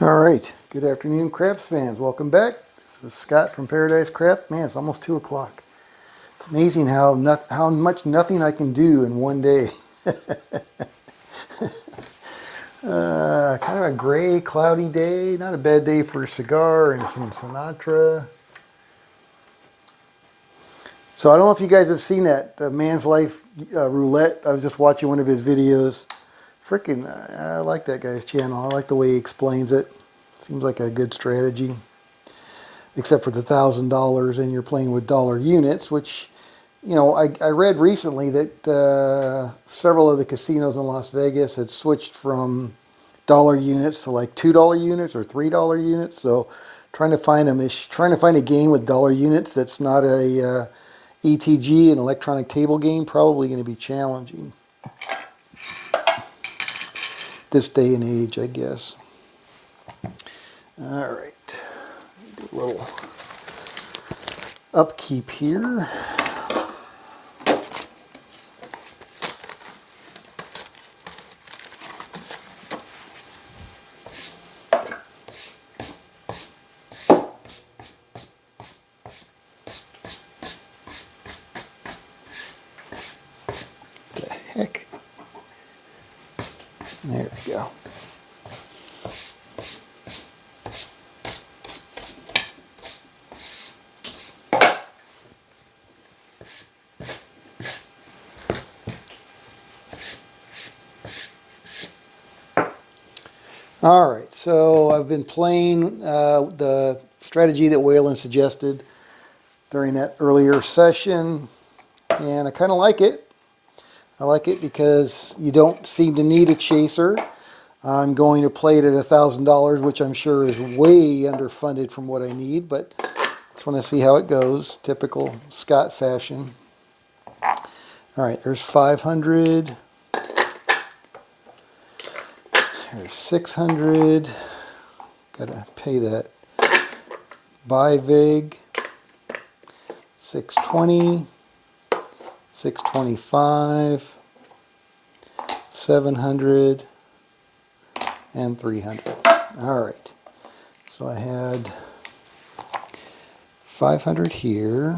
All right, good afternoon, craps fans. Welcome back. This is Scott from Paradise Crap. Man, it's almost 2 o'clock. It's amazing how much nothing I can do in one day. Kind of a gray, cloudy day. Not a bad day for a cigar and some Sinatra. So I don't know if you guys have seen that, the Man's Life roulette. I was just watching one of his videos. Freaking, I like that guy's channel. I like the way he explains it. Seems like a good strategy. Except for the $1,000 and you're playing with dollar units, which, you know, I read recently that several of the casinos in Las Vegas had switched from dollar units to like $2 units or $3 units. So trying to find a game with dollar units that's not a ETG, an electronic table game, probably going to be challenging this day and age, I guess. All right, do a little upkeep here. The heck? There we go. All right, so I've been playing the strategy that Waylon suggested during that earlier session, and I kind of like it. I like it because you don't seem to need a chaser. I'm going to play it at $1,000, which I'm sure is way underfunded from what I need, but I just want to see how it goes. Typical Scott fashion. All right, there's 500. There's 600. Gotta pay that. Buy VIG. 620. 625. 700. And 300. All right. So I had 500 here.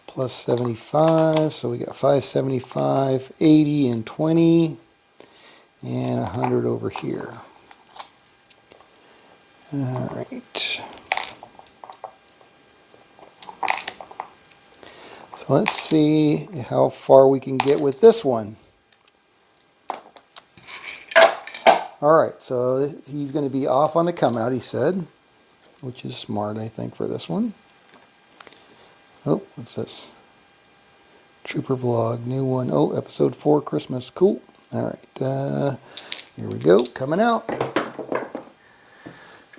Plus 75, so we got 575, 80, and 20, and 100 over here. All right. So let's see how far we can get with this one. All right, so he's going to be off on the come out, he said, which is smart, I think, for this one. Oh, what's this? Trooper vlog, new one. Oh, episode 4, Christmas. Cool. All right. Here we go. Coming out.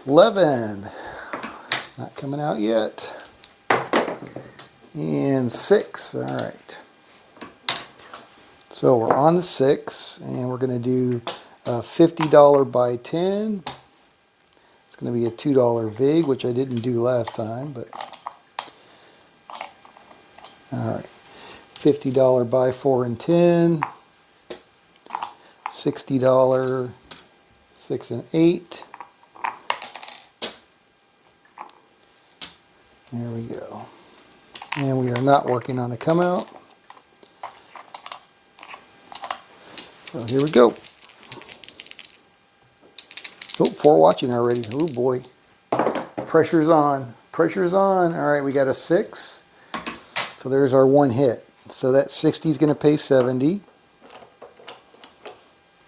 11. Not coming out yet. And 6. All right. So we're on the 6, and we're going to do a $50 buy 10. It's going to be a $2 VIG, which I didn't do last time, but... All right, $50 buy 4 and 10, $60 6 and 8. There we go. And we are not working on the come out. So here we go. Oh, 4 watching already. Oh boy. Pressure's on. Pressure's on. All right, we got a 6. So there's our one hit. So that 60 is going to pay 70.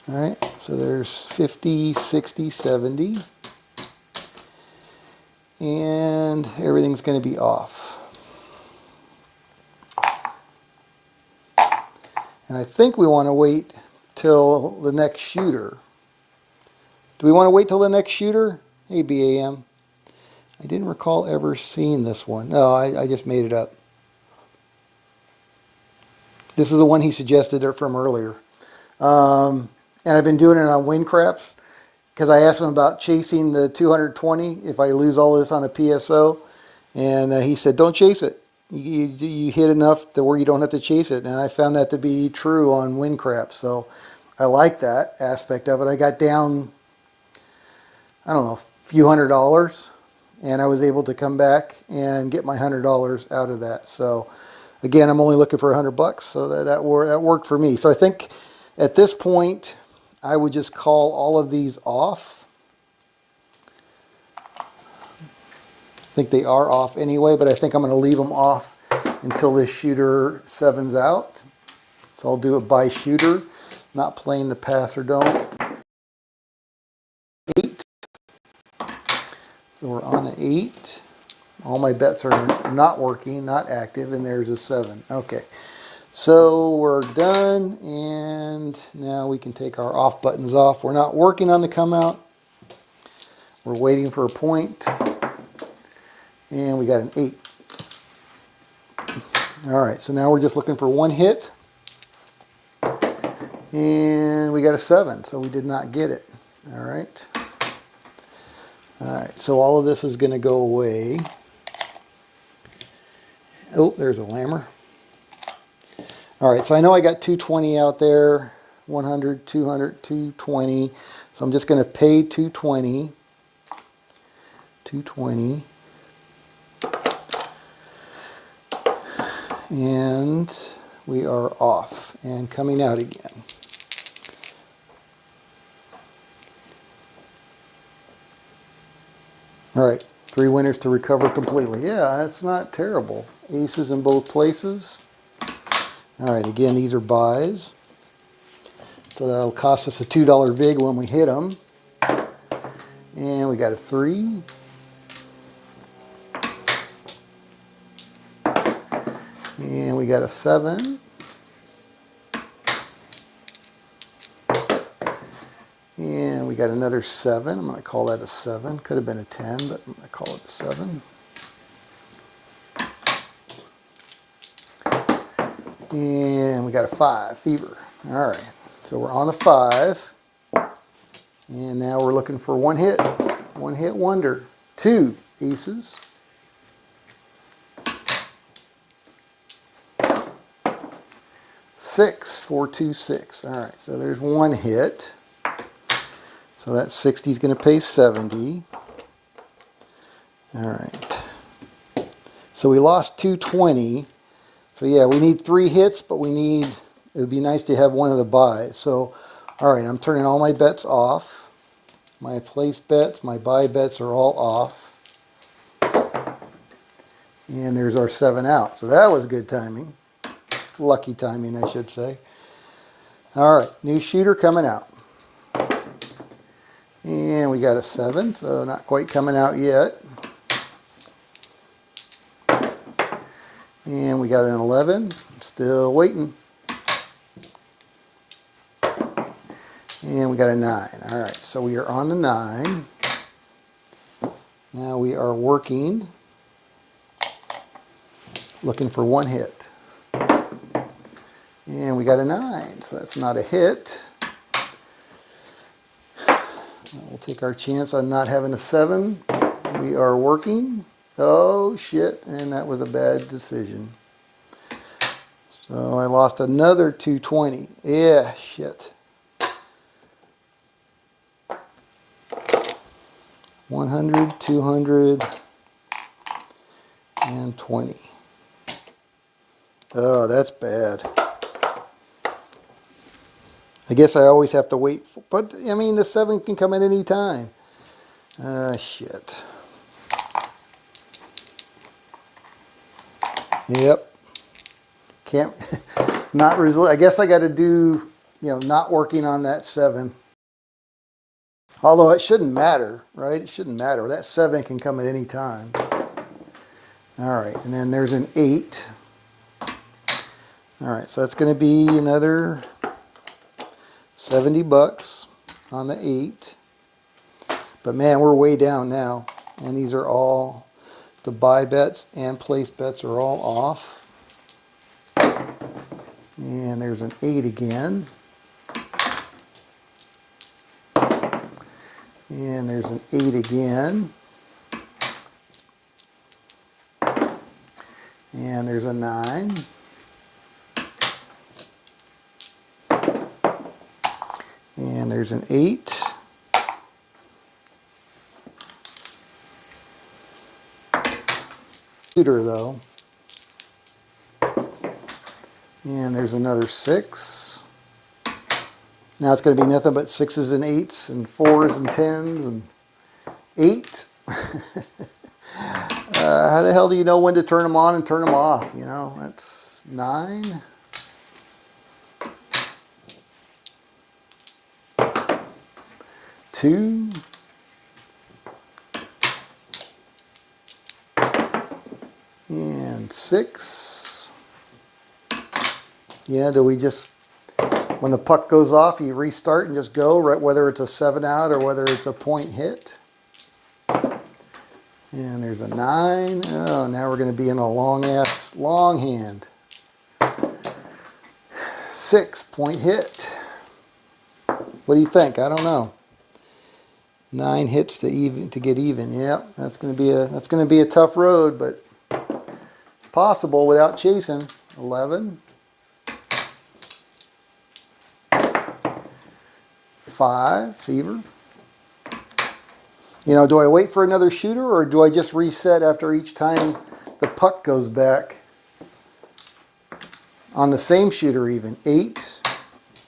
All right, so there's 50, 60, 70. And everything's going to be off. And I think we want to wait till the next shooter. Do we want to wait till the next shooter? Hey, BAM. I didn't recall ever seeing this one. No, I just made it up. This is the one he suggested from earlier. And I've been doing it on win craps because I asked him about chasing the 220 if I lose all this on a PSO. And he said, don't chase it. you hit enough to where you don't have to chase it. And I found that to be true on wind craps. So I like that aspect of it. I got down, I don't know, a few $100s, and I was able to come back and get my $100 out of that. So again, I'm only looking for $100, so that worked for me. So I think at this point, I would just call all of these off. I think they are off anyway, but I think I'm going to leave them off until this shooter sevens out. So I'll do it by shooter, not playing the pass or don't. 8. So we're on the 8. All my bets are not working, not active, and there's a 7. Okay, so we're done, and now we can take our off buttons off. We're not working on the come out. We're waiting for a point, and we got an 8. All right, so now we're just looking for one hit, and we got a 7, so we did not get it. All right. All right, so all of this is going to go away. Oh, there's a lammer. All right, so I know I got 220 out there, 100, 200, 220. So I'm just going to pay 220. 220. And we are off and coming out again. All right, 3 winners to recover completely. Yeah, that's not terrible. Aces in both places. All right, again, these are buys. So that'll cost us a $2 vig when we hit them. And we got a 3. And we got a 7. And we got another 7. I'm going to call that a 7. Could have been a 10, but I'm going to call it a 7. And we got a 5, fever. All right, so we're on the 5. And now we're looking for one hit wonder. 2 aces. 6, 4, 2, 6. All right, so there's one hit. So that 60 is going to pay 70. All right. So we lost 220. So yeah, we need 3 hits, but it would be nice to have one of the buys. So, all right, I'm turning all my bets off. My place bets, my buy bets are all off. And there's our 7 out. So that was good timing. Lucky timing, I should say. All right, new shooter coming out. And we got a 7, so not quite coming out yet. And we got an 11, still waiting. And we got a 9. All right, so we are on the 9. Now we are working, looking for one hit. And we got a 9, so that's not a hit. We'll take our chance on not having a 7. We are working. Oh, shit, and that was a bad decision. So I lost another 220. Yeah, shit. 100, 200, and 20. Oh, that's bad. I guess I always have to wait, but I mean, the 7 can come at any time. Shit. Yep. Can't, not result. I guess I got to do, not working on that 7. Although it shouldn't matter, right? It shouldn't matter. That 7 can come at any time. All right, and then there's an 8. All right, so that's going to be another $70 on the 8. But man, we're way down now. And these are all, the buy bets and place bets are all off. And there's an 8 again. And there's an 8 again. And there's a 9. And there's an 8. Shooter though. And there's another 6. Now it's going to be nothing but 6s and 8s and 4s and 10s and 8. How the hell do you know when to turn them on and turn them off? You know, that's 9. 2. And 6. Yeah, do we just, when the puck goes off, you restart and just go, right? Whether it's a 7 out or whether it's a point hit. And there's a 9. Oh, now we're going to be in a long hand. 6, point hit. What do you think? I don't know. 9 hits to get even. Yeah, that's going to be a tough road, but it's possible without chasing. 11. 5, fever. You know, do I wait for another shooter or do I just reset after each time the puck goes back on the same shooter even? 8.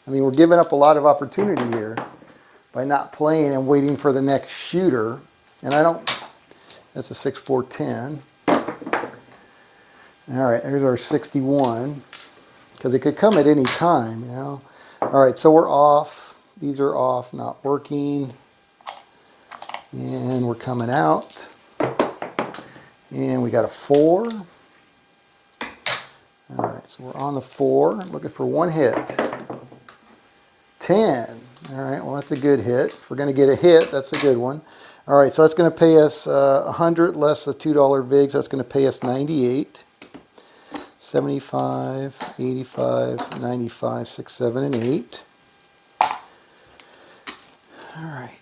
I mean, we're giving up a lot of opportunity here by not playing and waiting for the next shooter. And I don't, that's a 6, 4, 10. All right, there's our 61 because it could come at any time, you know. All right, so we're off. These are off, not working. And we're coming out. And we got a 4. All right, so we're on the 4, looking for one hit. 10. All right, well, that's a good hit. If we're going to get a hit, that's a good one. All right, so that's going to pay us 100 less the $2 VIGs. That's going to pay us 98. 75, 85, 95, 6, 7, and 8. All right.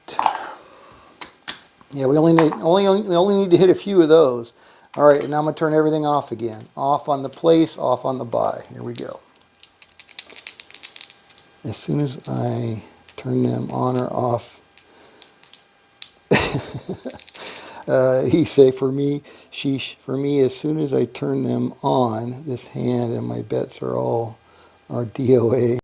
Yeah, we only need to hit a few of those. All right, and now I'm going to turn everything off again. Off on the place, off on the buy. Here we go. As soon as I turn them on or off, he say for me, sheesh, for me, as soon as I turn them on, this hand and my bets are all DOA.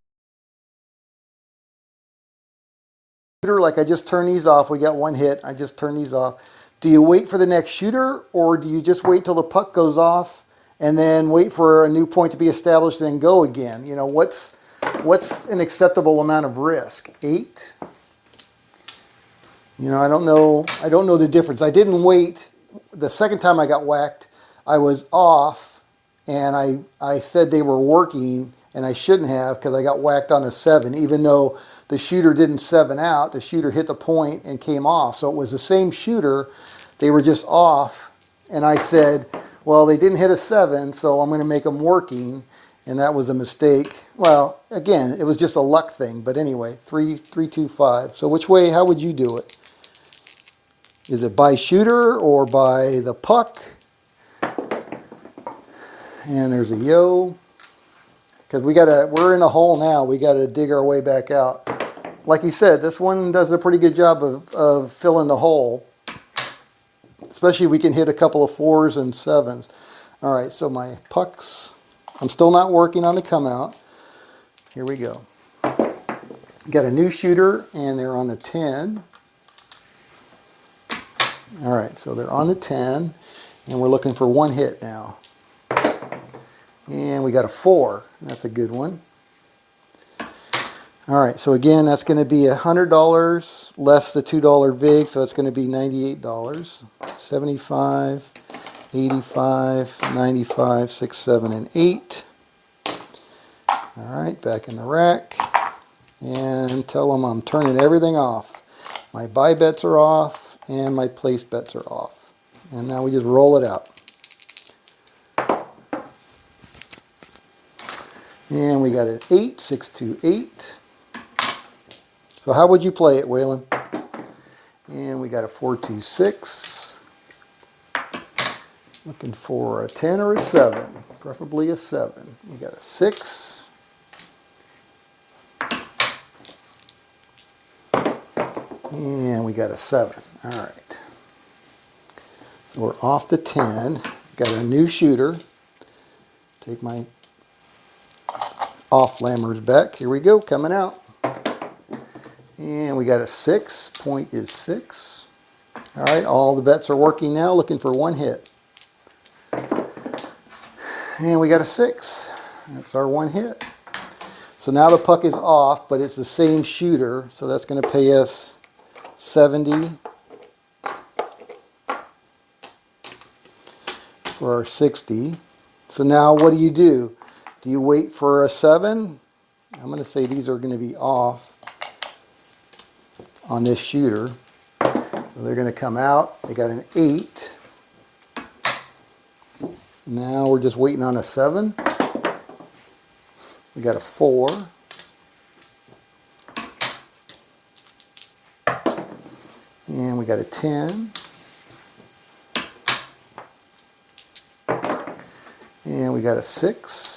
Like I just turn these off, we got one hit, I just turn these off. Do you wait for the next shooter or do you just wait till the puck goes off and then wait for a new point to be established and then go again? You know, what's an acceptable amount of risk? 8? You know, I don't know the difference. I didn't wait. The second time I got whacked, I was off and I said they were working and I shouldn't have because I got whacked on a 7, even though the shooter didn't 7 out. The shooter hit the point and came off. So it was the same shooter. They were just off. And I said, well, they didn't hit a 7, so I'm going to make them working. And that was a mistake. Well, again, it was just a luck thing. But anyway, 3, 3, 2, 5. So which way, how would you do it? Is it by shooter or by the puck? And there's a yo. Because we're in a hole now. We got to dig our way back out. Like you said, this one does a pretty good job of filling the hole. Especially if we can hit a couple of 4s and 7s. All right, so my pucks. I'm still not working on the come out. Here we go. Got a new shooter, and they're on the 10. All right, so they're on the 10, and we're looking for one hit now. And we got a 4. That's a good one. All right, so again, that's going to be $100 less the $2 VIG, so it's going to be $98. 75, 85, 95, 6, 7, and 8. All right, back in the rack. And tell them I'm turning everything off. My buy bets are off, and my place bets are off. And now we just roll it out. And we got an 8, 6, 2, 8. So how would you play it, Waylon? And we got a 4, 2, 6. Looking for a 10 or a 7, preferably a 7. We got a 6. And we got a 7. All right. So we're off the 10. Got a new shooter. Take my off lammers back. Here we go, coming out. And we got a 6. Point is 6. All right, all the bets are working now. Looking for one hit. And we got a 6. That's our one hit. So now the puck is off, but it's the same shooter. So that's going to pay us 70 for our 60. So now what do? Do you wait for a 7? I'm going to say these are going to be off on this shooter. So they're going to come out. They got an 8. Now we're just waiting on a 7. We got a 4. And we got a 10. And we got a 6.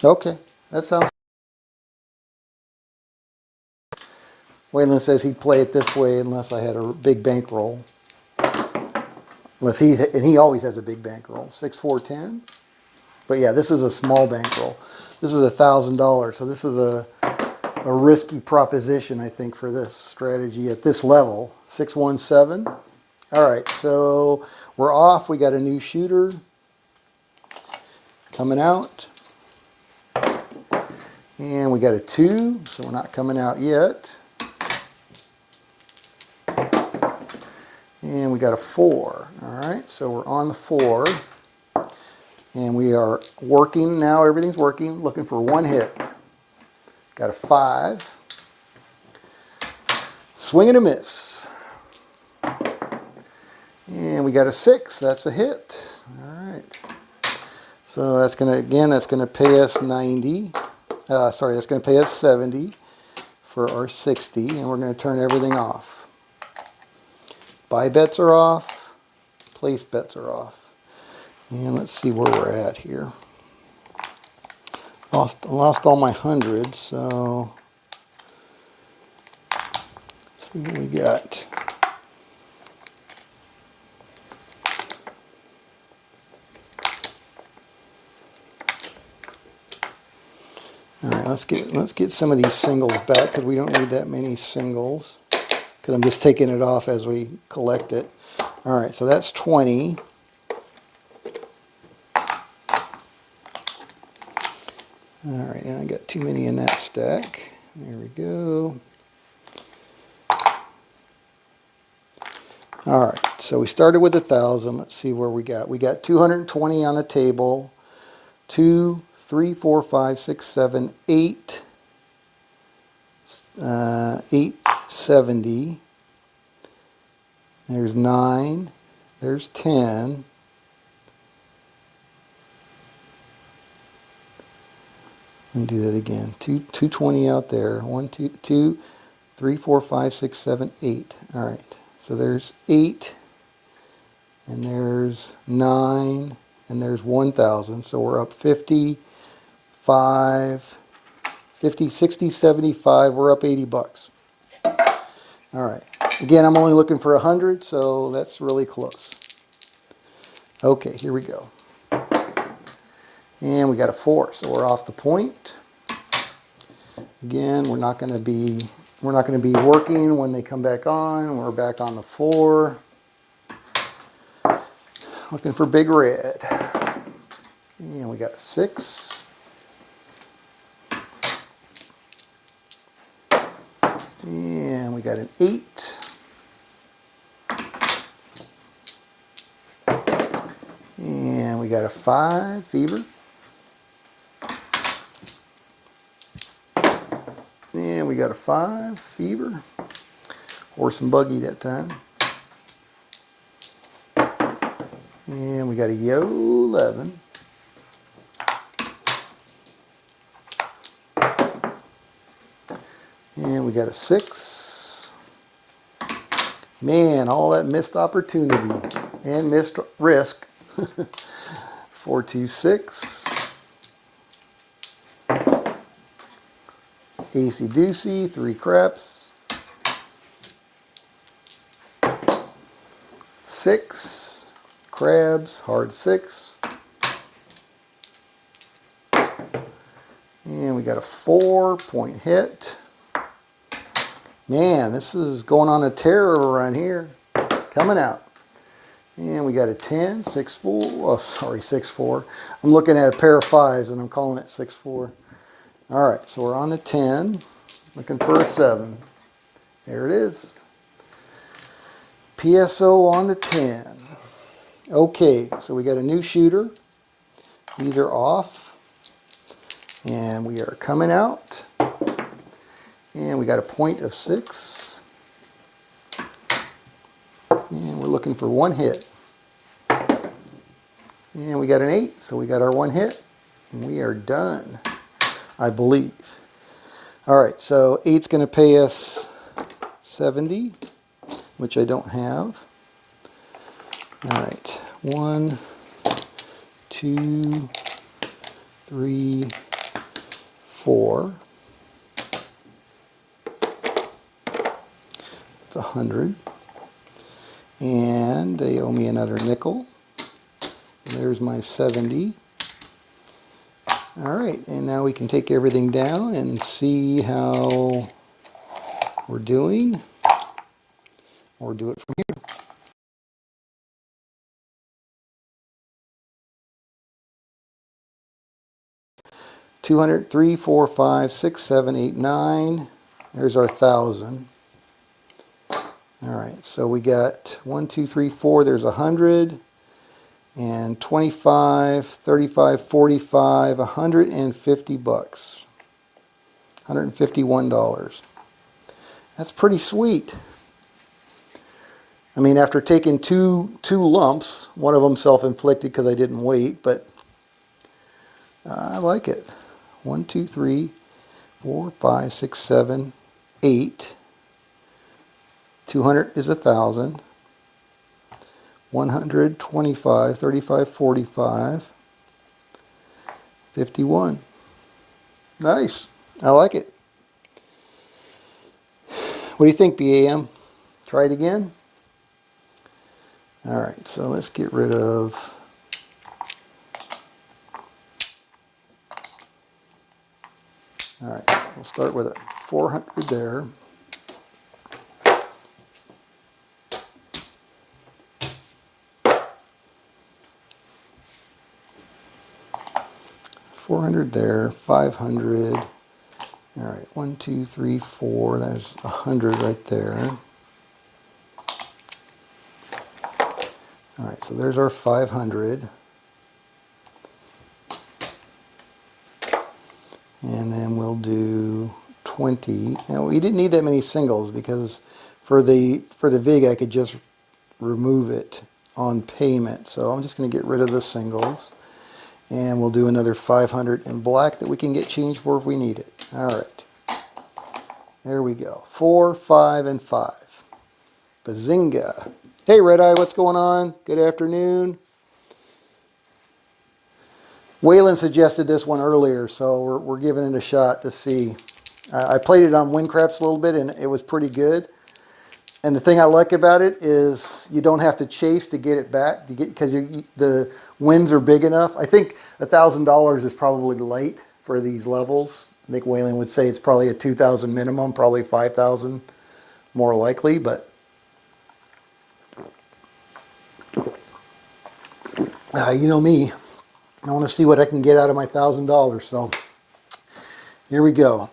Okay, that sounds. Waylon says he'd play it this way unless I had a big bankroll. And he always has a big bankroll. 6, 4, 10. But yeah, this is a small bankroll. This is $1,000, so this is a risky proposition, I think, for this strategy at this level. 6, 1, 7. All right, so we're off. We got a new shooter coming out. And we got a 2, so we're not coming out yet. And we got a 4. All right, so we're on the 4. And we are working now. Everything's working. Looking for one hit. Got a 5. Swing and a miss. And we got a 6. That's a hit. All right. So that's gonna pay us 90. That's gonna pay us 70 for our 60, and we're gonna turn everything off. Buy bets are off. Place bets are off. And let's see where we're at here. Lost all my hundreds, so let's see what we got. All right, let's get some of these singles back because we don't need that many singles. Because I'm just taking it off as we collect it. All right, so that's 20. All right, and I got too many in that stack. There we go. All right, so we started with 1,000. Let's see where we got. We got 220 on the table. 2, 3, 4, 5, 6, 7, 8. 870. There's 9. There's 10. Let me do that again. 220 out there. 1, 2, 3, 4, 5, 6, 7, 8. All right. So there's 8, and there's 9, and there's 1,000. So we're up 50, 60, 75. We're up 80 bucks. All right. Again, I'm only looking for 100, so that's really close. Okay, here we go. And we got a 4, so we're off the point. Again, we're not going to be working when they come back on. We're back on the 4. Looking for big red. And we got a 6. And we got an 8. And we got a 5, fever. And we got a 5, fever. Horse and buggy that time. And we got a yo 11. And we got a 6. Man, all that missed opportunity and missed risk. 4, 2, 6. Acey deucey, 3 craps. 6 crabs, hard 6. And we got a 4-point hit. Man, this is going on a tear around here. Coming out. And we got a 10, 6, 4. Oh, sorry, 6, 4. I'm looking at a pair of 5s and I'm calling it 6, 4. All right, so we're on the 10. Looking for a 7. There it is. PSO on the 10. Okay, so we got a new shooter. These are off. And we are coming out. And we got a point of 6. And we're looking for 1 hit. And we got an 8, so we got our 1 hit. And we are done, I believe. All right, so 8's going to pay us 70, which I don't have. All right, 1, 2, 3, 4. It's 100. And they owe me another nickel. There's my 70. All right, and now we can take everything down and see how we're doing, or do it from here. 200, 3, 4, 5, 6, 7, 8, 9. There's our 1,000. All right, so we got 1, 2, 3, 4. There's 100. And 25, 35, 45, 150 bucks. $151. That's pretty sweet. I mean, after taking two lumps, one of them self-inflicted because I didn't wait, but I like it. 1, 2, 3, 4, 5, 6, 7, 8. 200 is 1,000. 100, 25, 35, 45, 51. Nice. I like it. What do you think, BAM? Try it again? All right, so let's get rid of... All right, we'll start with a 400 there. $400 there, 500. All right, 1, 2, 3, 4. There's 100 right there. All right, so there's our 500. And then we'll do 20. Now we didn't need that many singles because for the VIG I could just remove it on payment. So I'm just going to get rid of the singles. And we'll do another 500 in black that we can get change for if we need it. All right. There we go. 4, 5, and 5. Bazinga. Hey, Red Eye, what's going on? Good afternoon. Waylon suggested this one earlier, so we're giving it a shot to see. I played it on wind craps a little bit, and it was pretty good. And the thing I like about it is you don't have to chase to get it back because the wins are big enough. I think $1,000 is probably light for these levels. I think Waylon would say it's probably a 2,000 minimum, probably 5,000 more likely. But you know me, I want to see what I can get out of my $1,000. So here we go,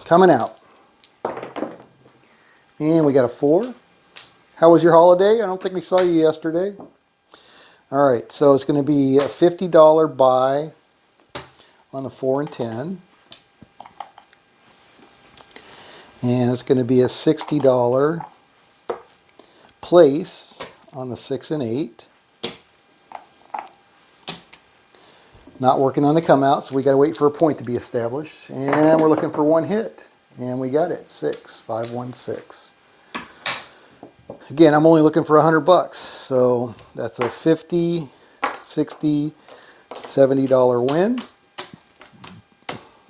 coming out. And we got a 4. How was your holiday? I don't think we saw you yesterday. All right, so it's going to be a $50 buy on the 4 and 10. And it's going to be a $60 place on the 6 and 8. Not working on the come out, so we got to wait for a point to be established. And we're looking for 1 hit. And we got it, 6516. Again, I'm only looking for $100, so that's a $50, $60, $70 win.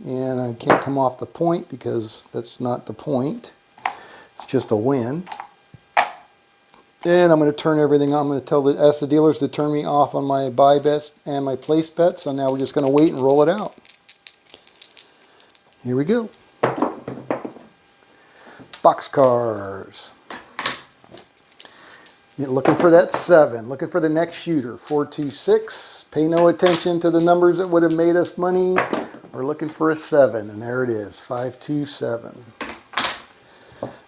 And I can't come off the point because that's not the point. It's just a win. And I'm going to turn everything on. I'm going to ask the dealers to turn me off on my buy bets and my place bets. So now we're just going to wait and roll it out. Here we go. Boxcars. Looking for that 7. Looking for the next shooter. 426. Pay no attention to the numbers that would have made us money. We're looking for a 7. And there it is. 527.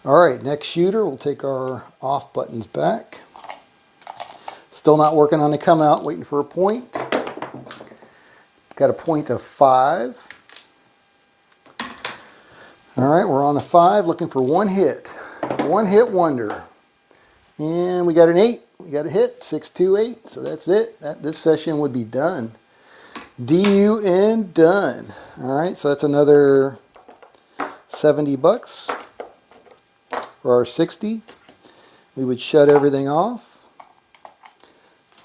All right, next shooter. We'll take our off buttons back. Still not working on the come out. Waiting for a point. Got a point of 5. All right, we're on a 5, looking for one hit. One hit wonder. And we got an 8. We got a hit, 628. So that's it. This session would be done. D-U-N, done. All right, so that's another $70 for our 60. We would shut everything off.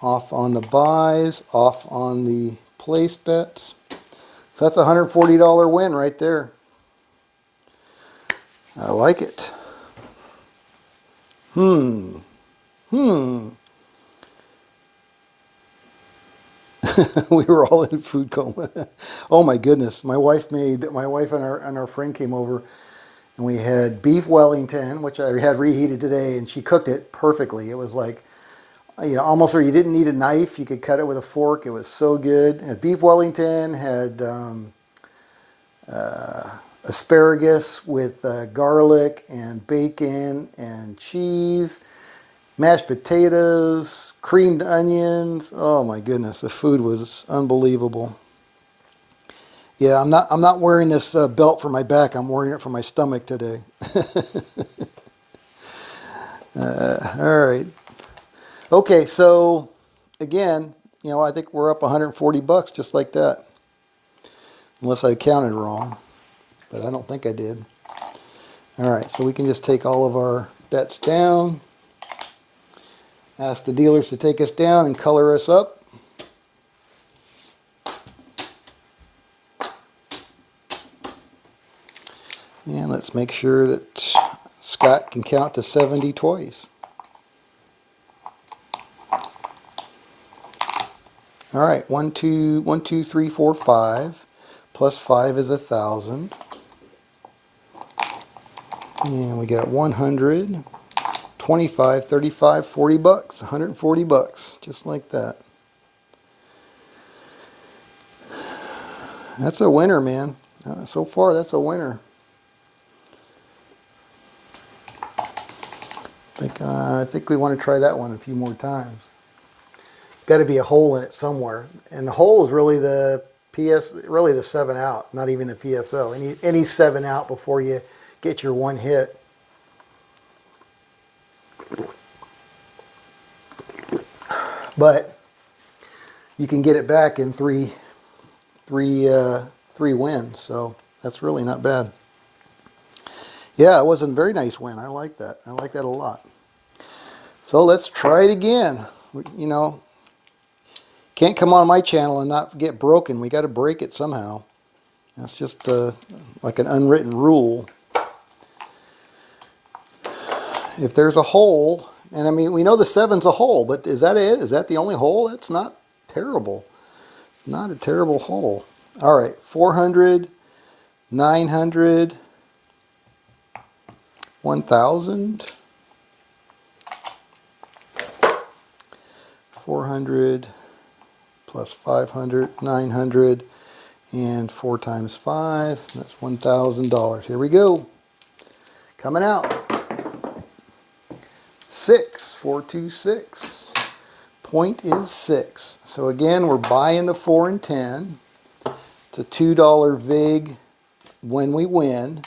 Off on the buys, off on the place bets. So that's a $140 win right there. I like it. We were all in food coma. Oh my goodness. My wife and our friend came over, and we had beef Wellington, which I had reheated today, and she cooked it perfectly. It was like, you know, almost where you didn't need a knife. You could cut it with a fork. It was so good. Had beef Wellington, had asparagus with garlic and bacon and cheese, mashed potatoes, creamed onions. Oh my goodness, the food was unbelievable. Yeah, I'm not wearing this belt for my back. I'm wearing it for my stomach today. All right. Okay, so again, you know, I think we're up $140 just like that. Unless I counted wrong, but I don't think I did. All right, so we can just take all of our bets down. Ask the dealers to take us down and color us up. And let's make sure that Scott can count to 70 twice. All right, 1, 2, 1, 2, 3, 4, 5. Plus 5 is 1,000. And we got 100, 25, 35, $40, $140, just like that. That's a winner, man. So far, that's a winner. I think we want to try that one a few more times. Got to be a hole in it somewhere, and the hole is really the really the 7 out, not even the PSO. Any 7 out before you get your one hit. But you can get it back in three wins, so that's really not bad. Yeah, it was a very nice win. I like that. I like that a lot. So let's try it again. You know, can't come on my channel and not get broken. We got to break it somehow. That's just like an unwritten rule. If there's a hole, and I mean, we know the 7's a hole, but is that it? Is that the only hole? That's not terrible. It's not a terrible hole. All right, 400, 900, 1,000, 400 plus 500, 900, and 4 times 5. That's $1,000. Here we go. Coming out. 6, 426. Point is 6. So again, we're buying the 4 and 10. It's a $2 VIG when we win,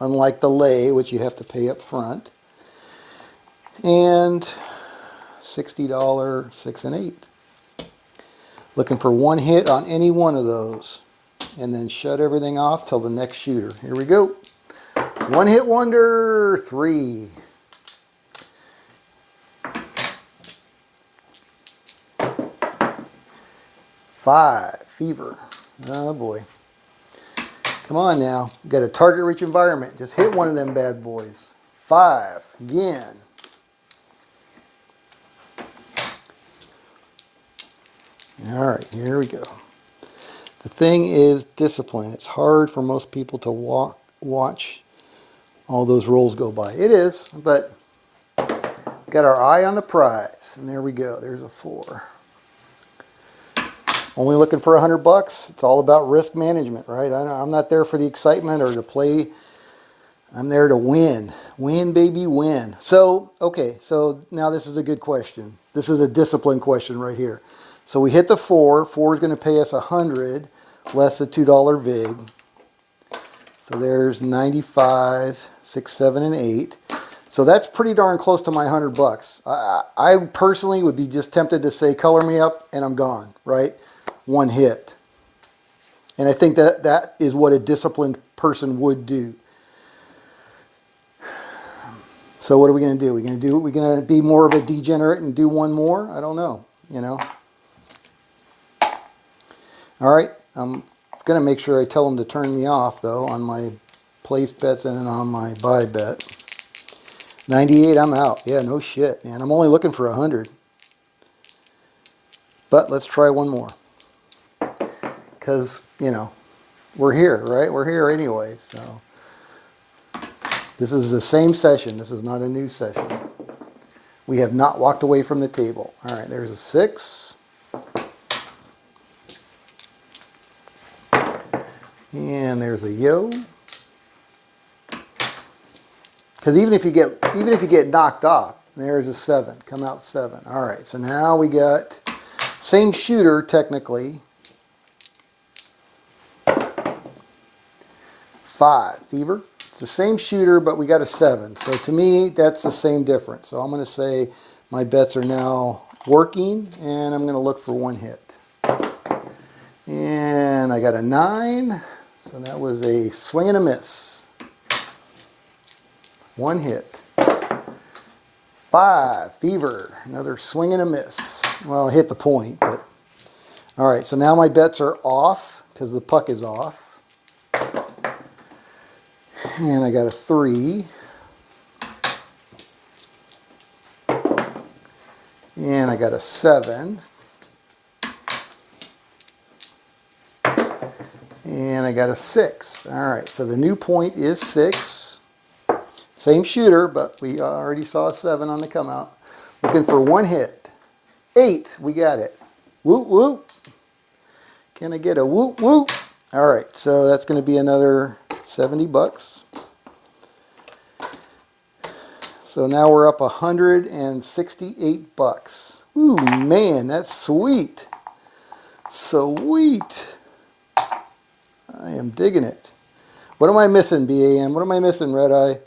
unlike the lay, which you have to pay up front. And $60, 6 and 8. Looking for one hit on any one of those. And then shut everything off till the next shooter. Here we go. One hit wonder, 3. Five, fever. Oh boy. Come on now. We've got a target rich environment. Just hit one of them bad boys. 5, again. All right, here we go. The thing is discipline. It's hard for most people to watch all those rolls go by. It is, but got our eye on the prize. And there we go. There's a 4. Only looking for $100. It's all about risk management, right? I'm not there for the excitement or to play. I'm there to win. Win, baby, win. So, okay, so now this is a good question. This is a discipline question right here. So we hit the 4. 4 is going to pay us 100 less the $2 vig. So there's 95, 6, 7, and 8. So that's pretty darn close to my $100. I personally would be just tempted to say, color me up, and I'm gone, right? One hit. And I think that is what a disciplined person would do. So what are we going to do? We're going to be more of a degenerate and do one more? I don't know, you know. All right, I'm going to make sure I tell them to turn me off, though, on my place bets and on my buy bet. 98, I'm out. Yeah, no shit, man. I'm only looking for 100. But let's try one more. Because, you know, we're here, right? We're here anyway, so. This is the same session. This is not a new session. We have not walked away from the table. All right, there's a 6. And there's a yo. Because even if you get knocked off, there's a 7. Come out 7. All right, so now we got same shooter technically. 5, fever. It's the same shooter, but we got a 7. So to me, that's the same difference. So I'm going to say my bets are now working, and I'm going to look for one hit. And I got a 9. So that was a swing and a miss. One hit. 5, fever. Another swing and a miss. Well, I hit the point, but all right. So now my bets are off because the puck is off. And I got a 3. And I got a 7. And I got a 6. All right, so the new point is 6. Same shooter, but we already saw a 7 on the come out. Looking for one hit. 8, we got it. Whoop, whoop. Can I get a whoop, whoop? All right, so that's going to be another $70. So now we're up $168. Ooh, man, that's sweet. Sweet. I am digging it. What am I missing, BAM? What am I missing, Red Eye?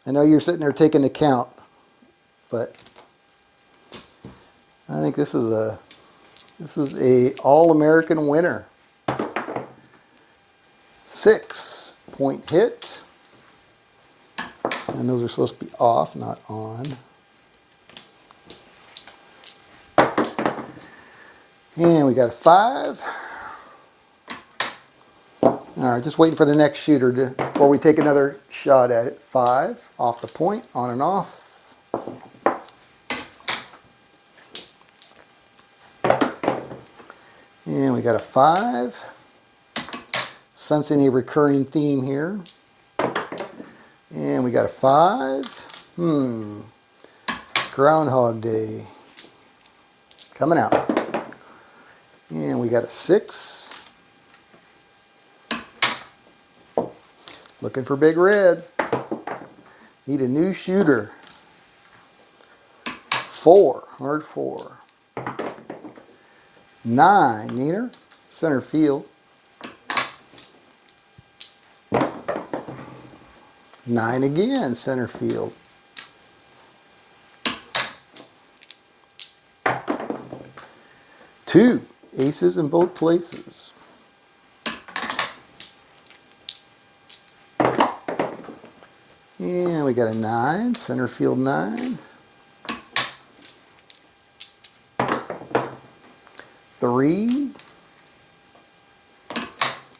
I know you're sitting there taking the count, but I think this is a All-American winner. 6-point hit. And those are supposed to be off, not on. And we got a 5. All right, just waiting for the next shooter before we take another shot at it. 5, off the point, on and off. And we got a 5. Sensing a recurring theme here. And we got a 5. Groundhog Day. Coming out. And we got a 6. Looking for Big Red. Need a new shooter. 4. Hard 4. 9. Neener. Center field. 9 again, center field. 2 aces in both places. And we got a 9, center field 9. 3.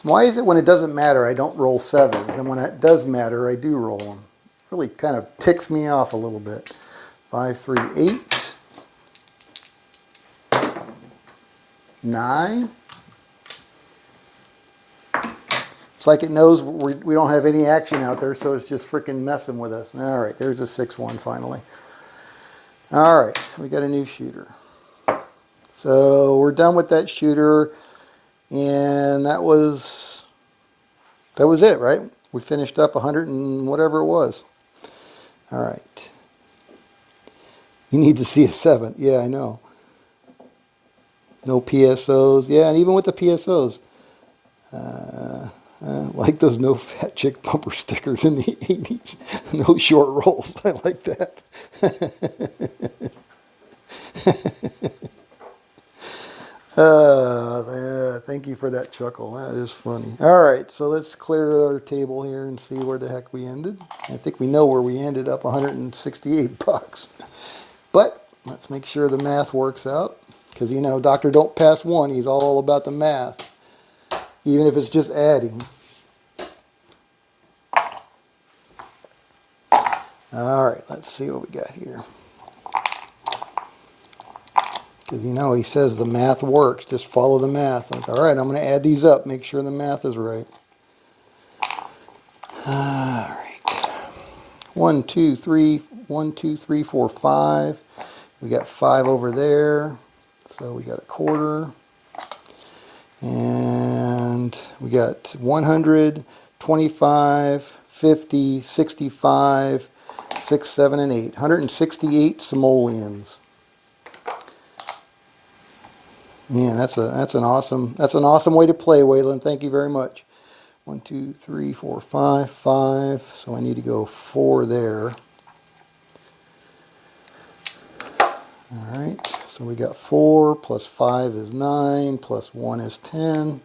Why is it when it doesn't matter I don't roll 7s, and when it does matter I do roll them? It really kind of ticks me off a little bit. 5, 3, 8. 9. It's like it knows we don't have any action out there, so it's just freaking messing with us. All right, there's a 6-1 finally. All right, so we got a new shooter. So we're done with that shooter, and that was it, right? We finished up 100 and whatever it was. All right. You need to see a 7. Yeah, I know. No PSOs. Yeah, and even with the PSOs, like those no fat chick bumper stickers in the 80s. No short rolls. I like that. Thank you for that chuckle. That is funny. All right, so let's clear our table here and see where the heck we ended. I think we know where we ended up, 168 bucks. But let's make sure the math works out, because you know, Dr. Don't Pass One, he's all about the math, even if it's just adding. All right, let's see what we got here. Because you know, he says the math works. Just follow the math. Like, all right, I'm going to add these up. Make sure the math is right. All right. 1, 2, 3. 1, 2, 3, 4, 5. We got 5 over there. So we got a quarter. And we got 100, 25, 50, 65, 6, 7, and 8. 168 simoleons. Man, that's an awesome way to play, Waylon. Thank you very much. 1, 2, 3, 4, 5, 5. So I need to go 4 there. All right. So we got 4 plus 5 is 9 plus 1 is 10,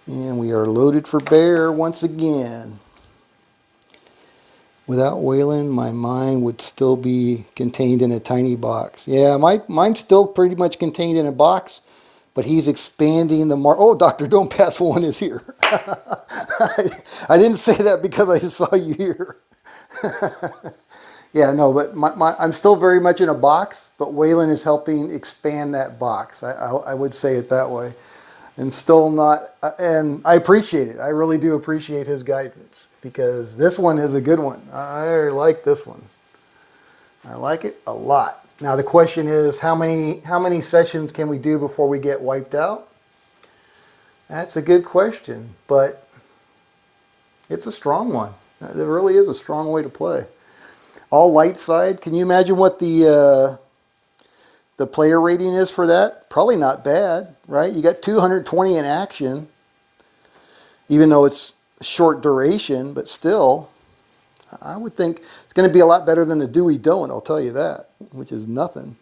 and we are loaded for bear once again. Without Waylon, my mind would still be contained in a tiny box. Yeah, mine's still pretty much contained in a box, but he's expanding the mark. Oh, Dr. Don't Pass One is here. I didn't say that because I saw you here. Yeah, no, but I'm still very much in a box, but Waylon is helping expand that box. I would say it that way. And still not, and I appreciate it. I really do appreciate his guidance, because this one is a good one. I like this one. I like it a lot. Now the question is, how many sessions can we do before we get wiped out? That's a good question, but it's a strong one. It really is a strong way to play. All light side. Can you imagine what the player rating is for that? Probably not bad, right? You got 220 in action, even though it's short duration, but still, I would think it's going to be a lot better than the Dewey Don't, I'll tell you that, which is nothing.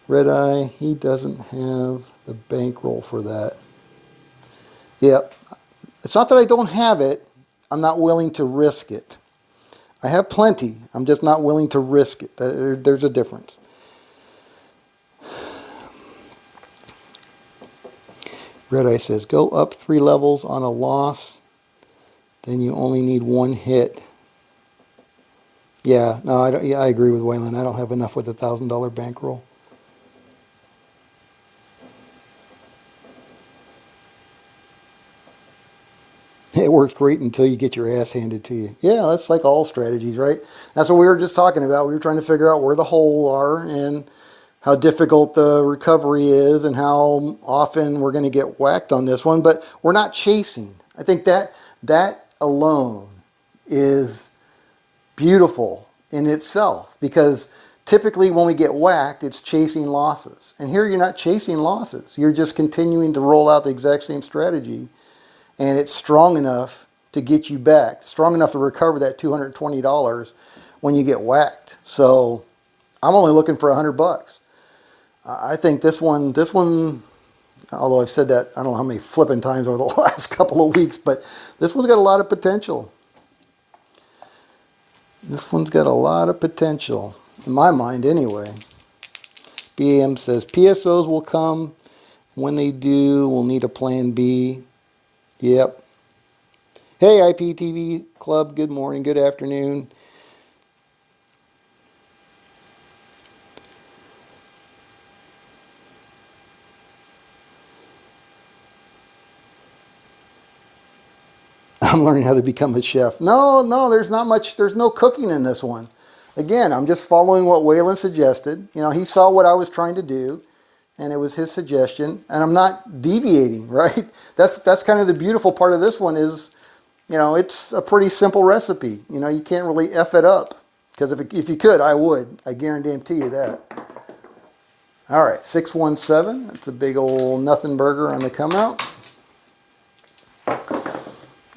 Red Eye, he doesn't have the bankroll for that. Yep. It's not that I don't have it, I'm not willing to risk it. I have plenty, I'm just not willing to risk it. There's a difference. Red Eye says, go up 3 levels on a loss, then you only need 1 hit. Yeah, no, I agree with Waylon. I don't have enough with a $1,000 bankroll. It works great until you get your ass handed to you. Yeah, that's like all strategies, right? That's what we were just talking about. We were trying to figure out where the holes are and how difficult the recovery is and how often we're going to get whacked on this one, but we're not chasing. I think that alone is beautiful in itself, because typically when we get whacked, it's chasing losses. And here you're not chasing losses. You're just continuing to roll out the exact same strategy, and it's strong enough to get you back, strong enough to recover that $220 when you get whacked. So I'm only looking for $100. I think this one, although I've said that I don't know how many flipping times over the last couple of weeks, but this one's got a lot of potential. This one's got a lot of potential, in my mind anyway. BAM says PSOs will come. When they do, we'll need a plan B. Yep. Hey, IPTV Club, good morning, good afternoon. I'm learning how to become a chef. No, there's not much, there's no cooking in this one. Again, I'm just following what Waylon suggested. You know, he saw what I was trying to do, and it was his suggestion, and I'm not deviating, right? That's kind of the beautiful part of this one is, you know, it's a pretty simple recipe. You know, you can't really F it up, because if you could, I would. I guarantee you that. All right, 617. That's a big old nothing burger on the come out.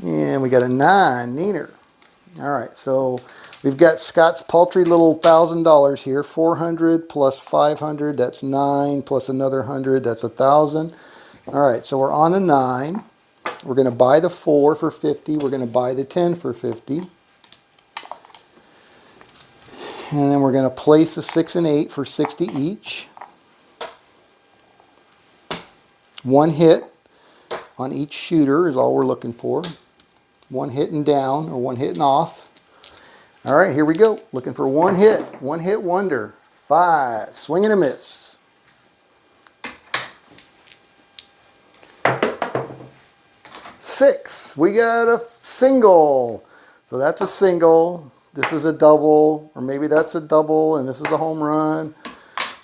And we got a 9, Neener. All right, so we've got Scott's paltry little $1,000 here. 400 plus 500, that's 9, plus another 100, that's 1,000. All right, so we're on a 9. We're going to buy the 4 for 50. We're going to buy the 10 for 50. And then we're going to place the 6 and 8 for 60 each. One hit on each shooter is all we're looking for. One hitting down or one hitting off. All right, here we go. Looking for one hit wonder. 5, swing and a miss. 6, we got a single. So that's a single. This is a double, or maybe that's a double, and this is the home run.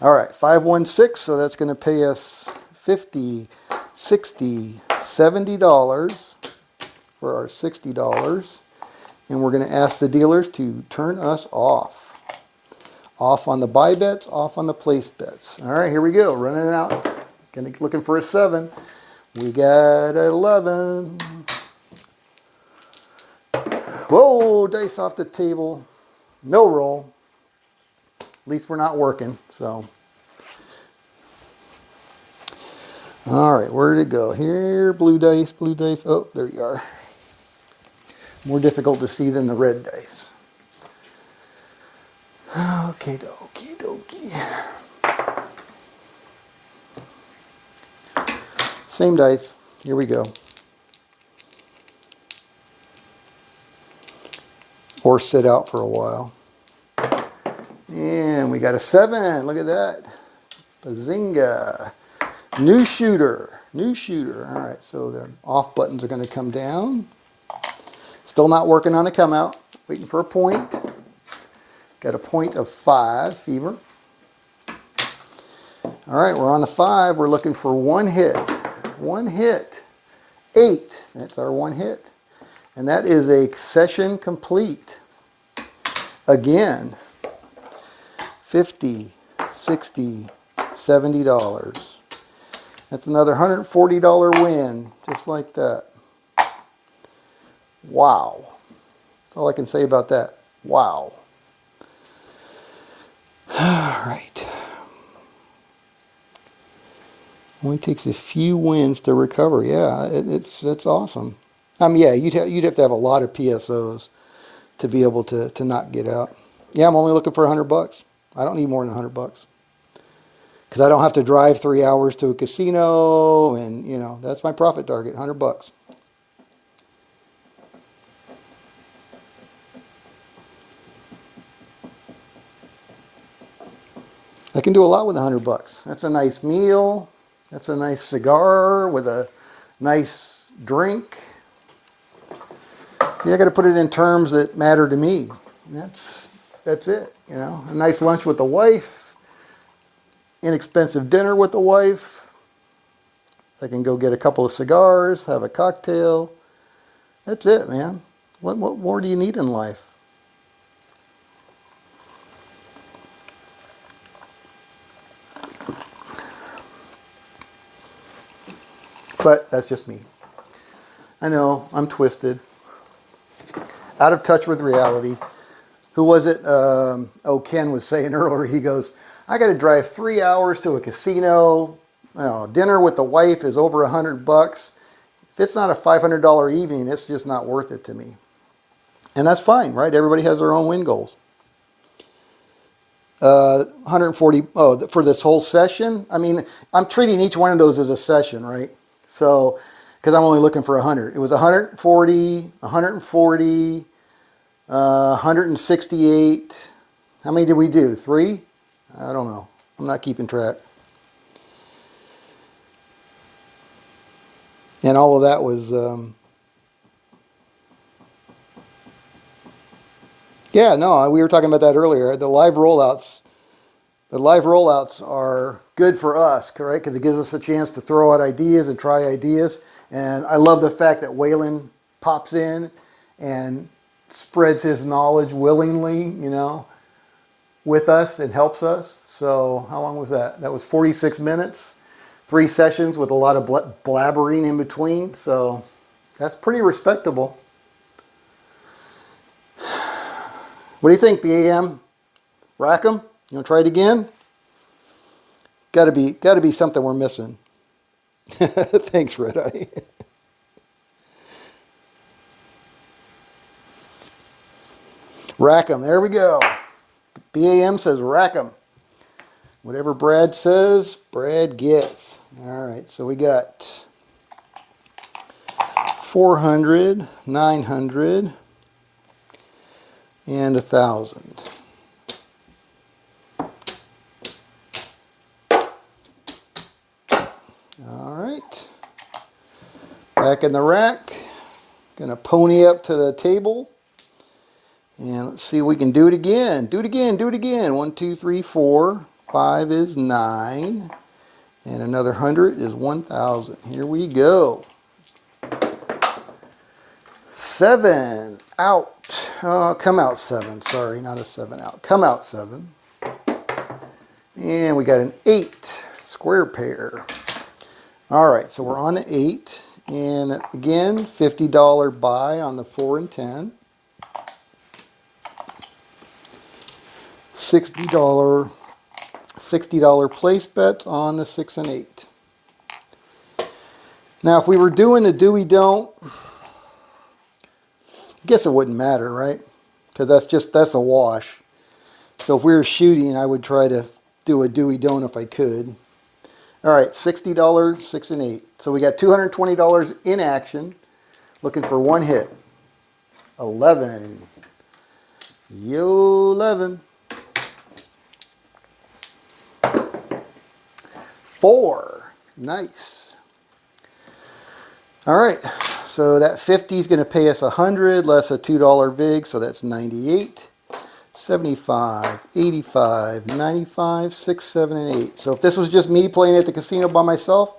All right, 516, so that's going to pay us $50, $60, $70 for our $60. And we're going to ask the dealers to turn us off. Off on the buy bets, off on the place bets. All right, here we go, running out. Looking for a 7. We got 11. Whoa, dice off the table. No roll. At least we're not working, so. All right, where did it go? Here, blue dice, blue dice. Oh, there you are. More difficult to see than the red dice. Okay, dokie, dokie. Same dice. Here we go. Or sit out for a while. And we got a 7. Look at that. Bazinga. New shooter. New shooter. All right, so the off buttons are going to come down. Still not working on a come out. Waiting for a point. Got a point of 5 fever. All right, we're on the 5. We're looking for one hit. One hit. 8. That's our one hit. And that is a session complete. Again, $50, $60, $70. That's another $140 win, just like that. Wow. That's all I can say about that. Wow. All right. Only takes a few wins to recover. Yeah, it's awesome. I mean, yeah, you'd have to have a lot of PSOs to be able to not get out. Yeah, I'm only looking for $100. I don't need more than $100 because I don't have to drive 3 hours to a casino, and you know that's my profit target, $100. I can do a lot with $100. That's a nice meal. That's a nice cigar with a nice drink. See, I got to put it in terms that matter to me. That's it. You know, a nice lunch with the wife, inexpensive dinner with the wife. I can go get a couple of cigars, have a cocktail. That's it, man. What more do you need in life? But that's just me. I know, I'm twisted. Out of touch with reality. Who was it? Ken was saying earlier, he goes, I got to drive 3 hours to a casino. Dinner with the wife is over $100. If it's not a $500 evening, it's just not worth it to me. And that's fine, right? Everybody has their own win goals. 140, oh, for this whole session? I mean, I'm treating each one of those as a session, right? So, because I'm only looking for 100. It was 140, 140, 168. How many did we do? 3? I don't know. I'm not keeping track. And all of that was, yeah, no, we were talking about that earlier. The live rollouts are good for us, correct? Because it gives us a chance to throw out ideas and try ideas. And I love the fact that Waylon pops in and spreads his knowledge willingly, you know, with us and helps us. So how long was that? That was 46 minutes, 3 sessions with a lot of blabbering in between. So that's pretty respectable. What do you think, BAM? Rack 'em? You want to try it again? Got to be something we're missing. Thanks, Red Eye. Rack 'em. There we go. BAM says rack 'em. Whatever Brad says, Brad gets. All right, so we got 400, 900, and 1,000. All right, back in the rack. Gonna pony up to the table, and let's see if we can do it again. Do it again. Do it again. 1, 2, 3, 4. 5 is 9, and another 100 is 1,000. Here we go. 7 out. Come out 7. Sorry, not a 7 out. Come out 7. And we got an 8 square pair. All right, so we're on the 8, and again, $50 buy on the 4 and 10. $60 place bet on the 6 and 8. Now, if we were doing the do-we-don't, I guess it wouldn't matter, right? Because that's a wash. So if we were shooting, I would try to do a do-we-don't if I could. All right, $60, 6 and 8. So we got $220 in action, looking for one hit. 11. Yo, 11. 4. Nice. All right, so that 50 is going to pay us 100 less a $2 vig, so that's 98. 75, 85, 95, 6, 7, and 8. So if this was just me playing at the casino by myself,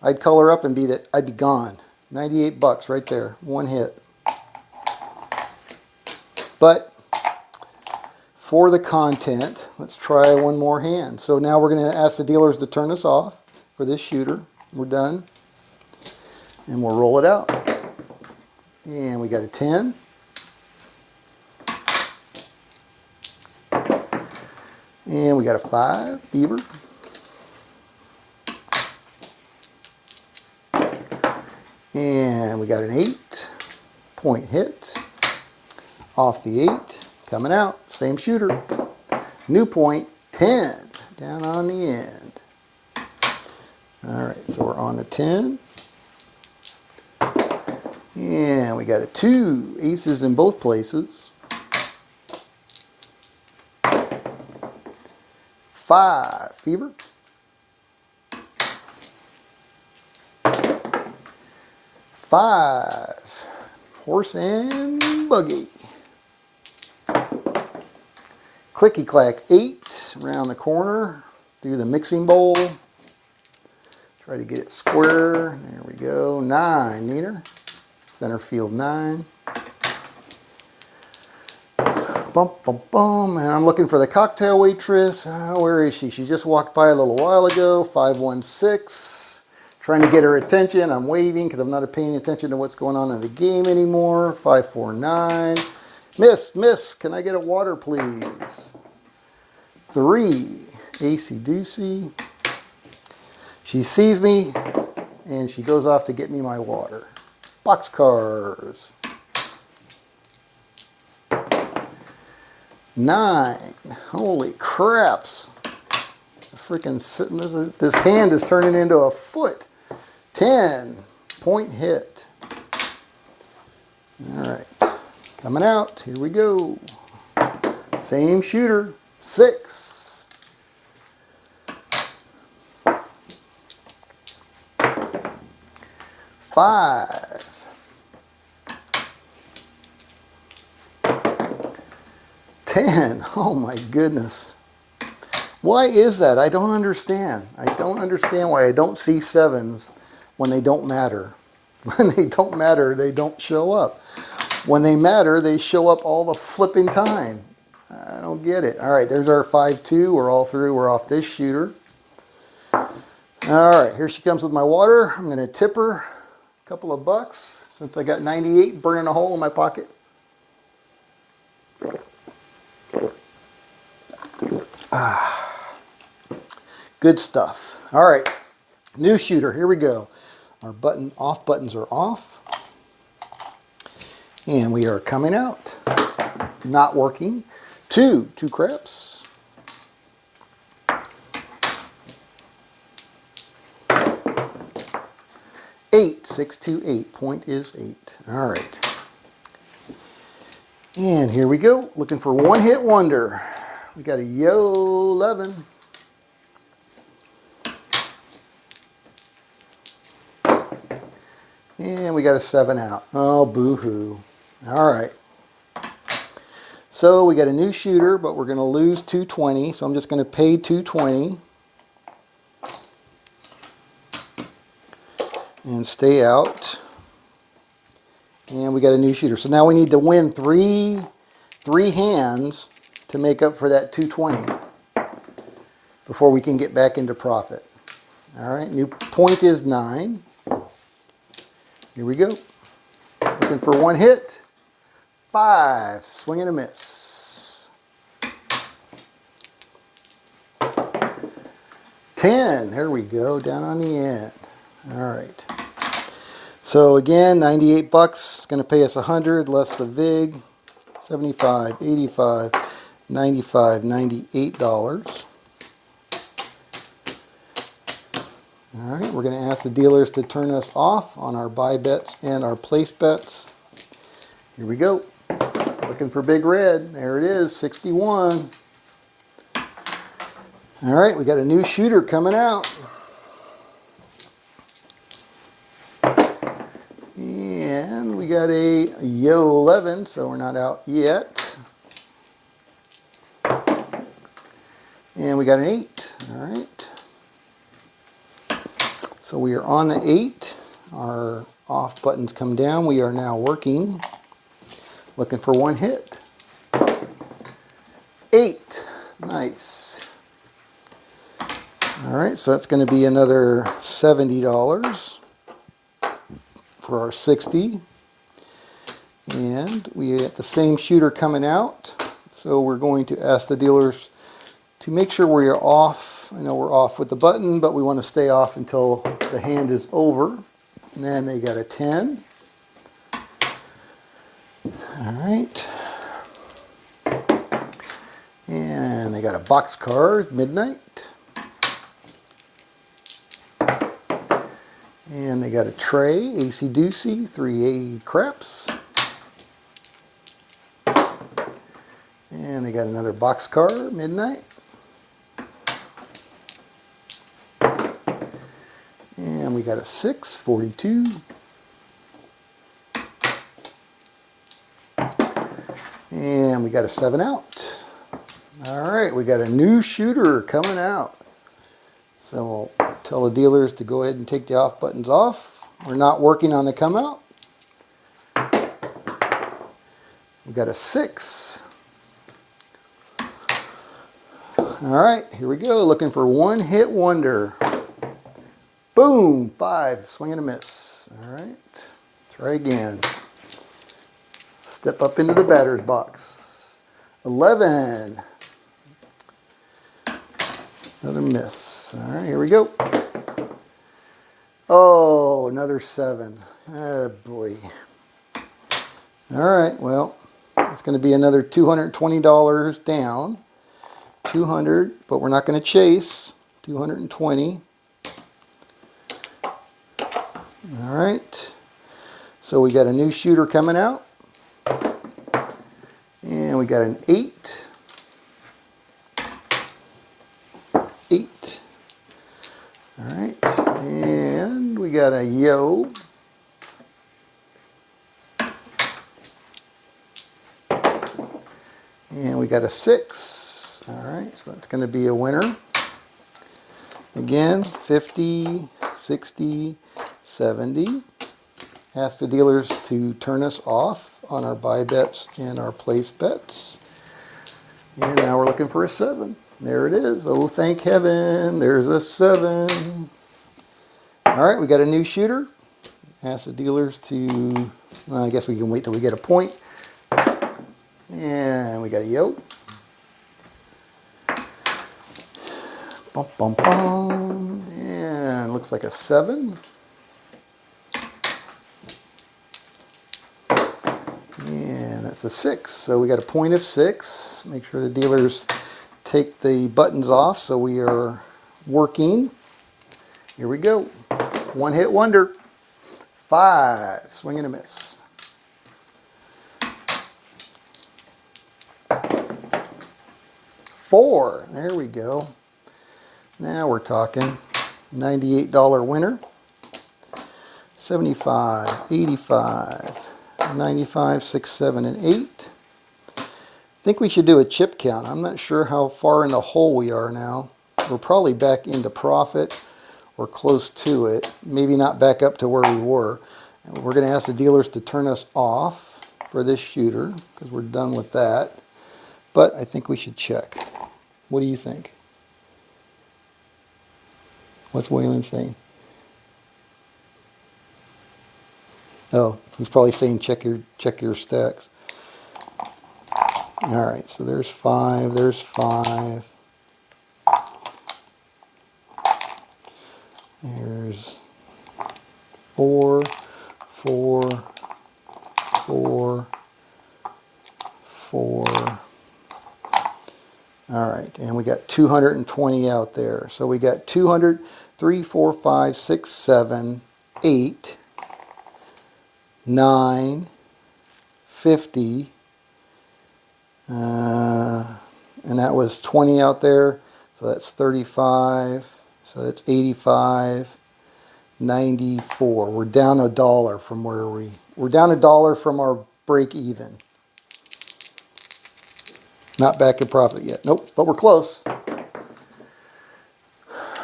I'd color up and I'd be gone. 98 bucks right there, one hit. But for the content, let's try one more hand. So now we're going to ask the dealers to turn us off for this shooter. We're done. And we'll roll it out. And we got a 10. And we got a 5, beaver. And we got an 8, point hit. Off the 8, coming out, same shooter. New point, 10, down on the end. All right, so we're on the 10. And we got a 2, aces in both places. 5, fever. 5, horse and buggy. Clicky clack, 8, around the corner, through the mixing bowl. Try to get it square. There we go. 9, neater. Center field 9. Bum, bum, bum. And I'm looking for the cocktail waitress. Where is she? She just walked by a little while ago. 516. Trying to get her attention. I'm waving because I'm not paying attention to what's going on in the game anymore. 549. Miss, can I get a water, please? 3. Acey Deucey. She sees me and she goes off to get me my water. Boxcars. 9. Holy craps. Freaking sitting, this hand is turning into a foot. 10. Point hit. All right. Coming out. Here we go. Same shooter. 6. 5. 10. Oh my goodness. Why is that? I don't understand. I don't understand why I don't see 7s when they don't matter. When they don't matter, they don't show up. When they matter, they show up all the flipping time. I don't get it. All right, there's our 5-2. We're all through. We're off this shooter. All right, here she comes with my water. I'm going to tip her a couple of bucks since I got 98 burning a hole in my pocket. Good stuff. All right, new shooter. Here we go. Our off buttons are off. And we are coming out. Not working. 2 craps. 8. 6, 2, 8. Point is 8. All right. And here we go. Looking for one hit wonder. We got a Yo 11. And we got a 7 out. Oh, boo-hoo. All right. So we got a new shooter, but we're going to lose 220. So I'm just going to pay 220 and stay out. And we got a new shooter. So now we need to win three hands to make up for that 220 before we can get back into profit. All right. New point is 9. Here we go. Looking for one hit. 5. Swing and a miss. 10. There we go. Down on the end. All right. So again, 98 bucks. It's going to pay us 100 less the VIG. 75, 85, 95, $98. All right, we're going to ask the dealers to turn us off on our buy bets and our place bets. Here we go. Looking for big red. There it is, 61. All right, we got a new shooter coming out. And we got a Yo 11, so we're not out yet. And we got an 8. All right. So we are on the 8. Our off buttons come down. We are now working. Looking for one hit. 8. Nice. All right, so that's going to be another $70 for our 60. And we have the same shooter coming out. So we're going to ask the dealers to make sure we are off. I know we're off with the button, but we want to stay off until the hand is over. And then they got a 10. All right. And they got a boxcar, midnight. And they got a tray, AC Doocy, 3A craps. And they got another boxcar, midnight. And we got a 6, 42. And we got a 7 out. All right, we got a new shooter coming out. So we'll tell the dealers to go ahead and take the off buttons off. We're not working on the come out. We got a 6. All right, here we go. Looking for one hit wonder. Boom, 5. Swing and a miss. All right, try again. Step up into the batter's box. 11. Another miss. All right, here we go. Oh, another 7. Oh, boy. All right, well, It's going to be another $220 down. 200, but we're not going to chase. 220. All right. So we got a new shooter coming out. And we got an 8. 8. All right. And we got a yo. And we got a 6. All right, so that's going to be a winner. Again, 50, 60, 70. Ask the dealers to turn us off on our buy bets and our place bets. And now we're looking for a 7. There it is. Oh, thank heaven. There's a 7. All right, we got a new shooter. Ask the dealers to, well, I guess we can wait till we get a point. And we got a yo. Bum, bum, bum. And looks like a 7. And that's a 6. So we got a point of 6. Make sure the dealers take the buttons off so we are working. Here we go. One hit wonder. 5. Swing and a miss. 4. There we go. Now we're talking. $98 winner. 75, 85, 95, 6, 7, and 8. I think we should do a chip count. I'm not sure how far in the hole we are now. We're probably back into profit or close to it. Maybe not back up to where we were. And we're going to ask the dealers to turn us off for this shooter because we're done with that. But I think we should check. What do you think? What's Waylon saying? Oh, he's probably saying check your stacks. All right, so there's 5. There's 5. There's 4, 4, 4, 4. All right, and we got 220 out there. So we got 200, 3, 4, 5, 6, 7, 8, 9, 50, and that was 20 out there. So that's 35. So that's 85, 94. We're down $1 from where we're down $1 from our break even. Not back in profit yet. Nope, but we're close.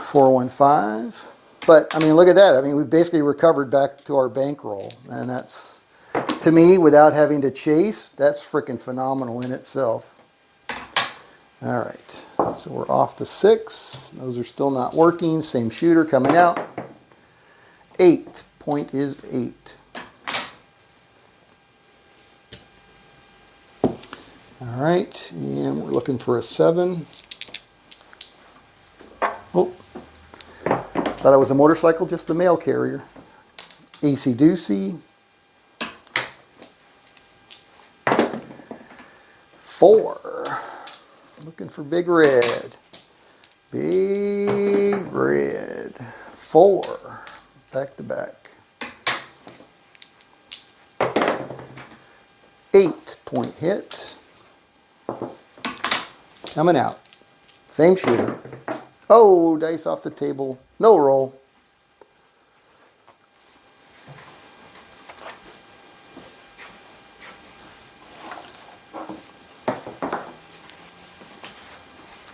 415. But, I mean, look at that. I mean, we basically recovered back to our bankroll. And that's, to me, without having to chase, that's freaking phenomenal in itself. All right. So we're off the 6. Those are still not working. Same shooter coming out. 8. Point is 8. All right, and we're looking for a 7. Oh, thought it was a motorcycle, just a mail carrier. AC Doocy. 4. Looking for big red. Big red. 4. Back to back. 8. Point hit. Coming out. Same shooter. Oh, dice off the table. No roll.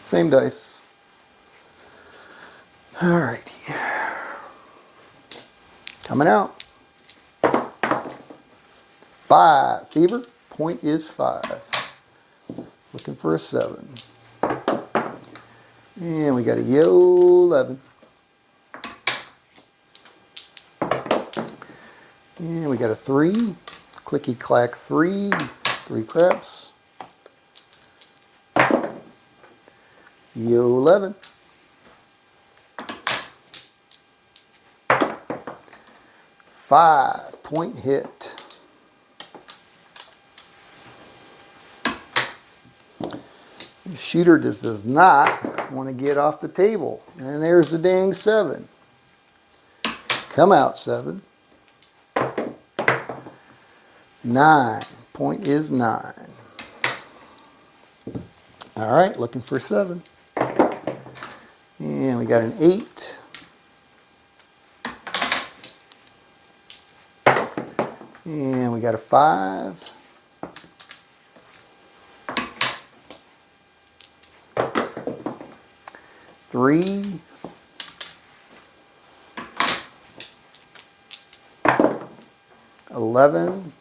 Same dice. All righty. Coming out. 5. Fever. Point is 5. Looking for a 7. And we got a yo 11. And we got a 3. Clicky clack 3. 3 craps. Yo 11. 5. Point hit. Shooter just does not want to get off the table. And there's the dang 7. Come out, 7. 9. Point is 9. All right, looking for 7. And we got an 8. And we got a 5. 3. 11.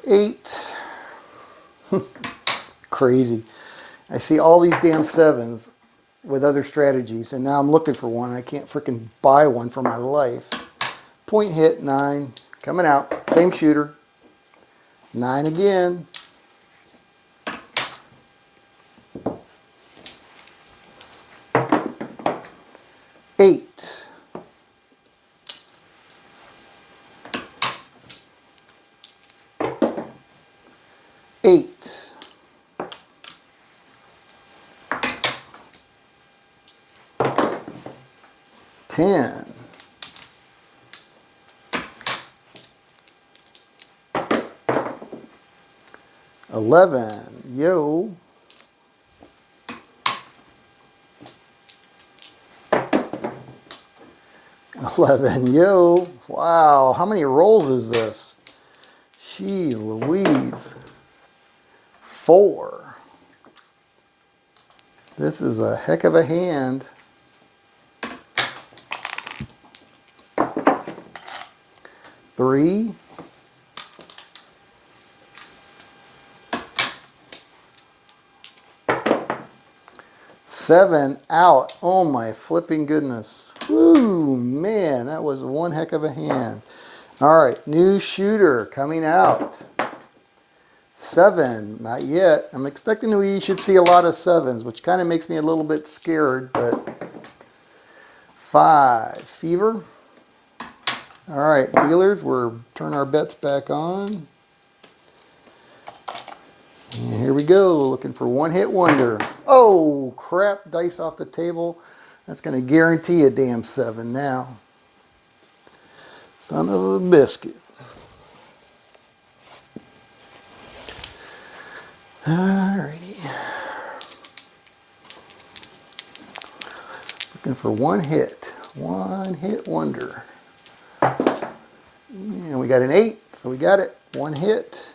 8. Crazy. I see all these damn 7s with other strategies, and now I'm looking for one. I can't freaking buy one for my life. Point hit, 9. Coming out. Same shooter. 9 again. 8. 8. 10. 11. Yo. 11. Yo. Wow. How many rolls is this? Jeez Louise. 4. This is a heck of a hand. 3. 7 out. Oh my flipping goodness. Woo, man, that was one heck of a hand. All right, new shooter coming out. 7, not yet. I'm expecting we should see a lot of 7s, which kind of makes me a little bit scared, but 5, fever. All right, dealers, we're turning our bets back on. And here we go, looking for one hit wonder. Oh, crap, dice off the table. That's going to guarantee a damn 7 now. Son of a biscuit. Alrighty. Looking for one hit wonder. And we got an 8, so we got it. One hit.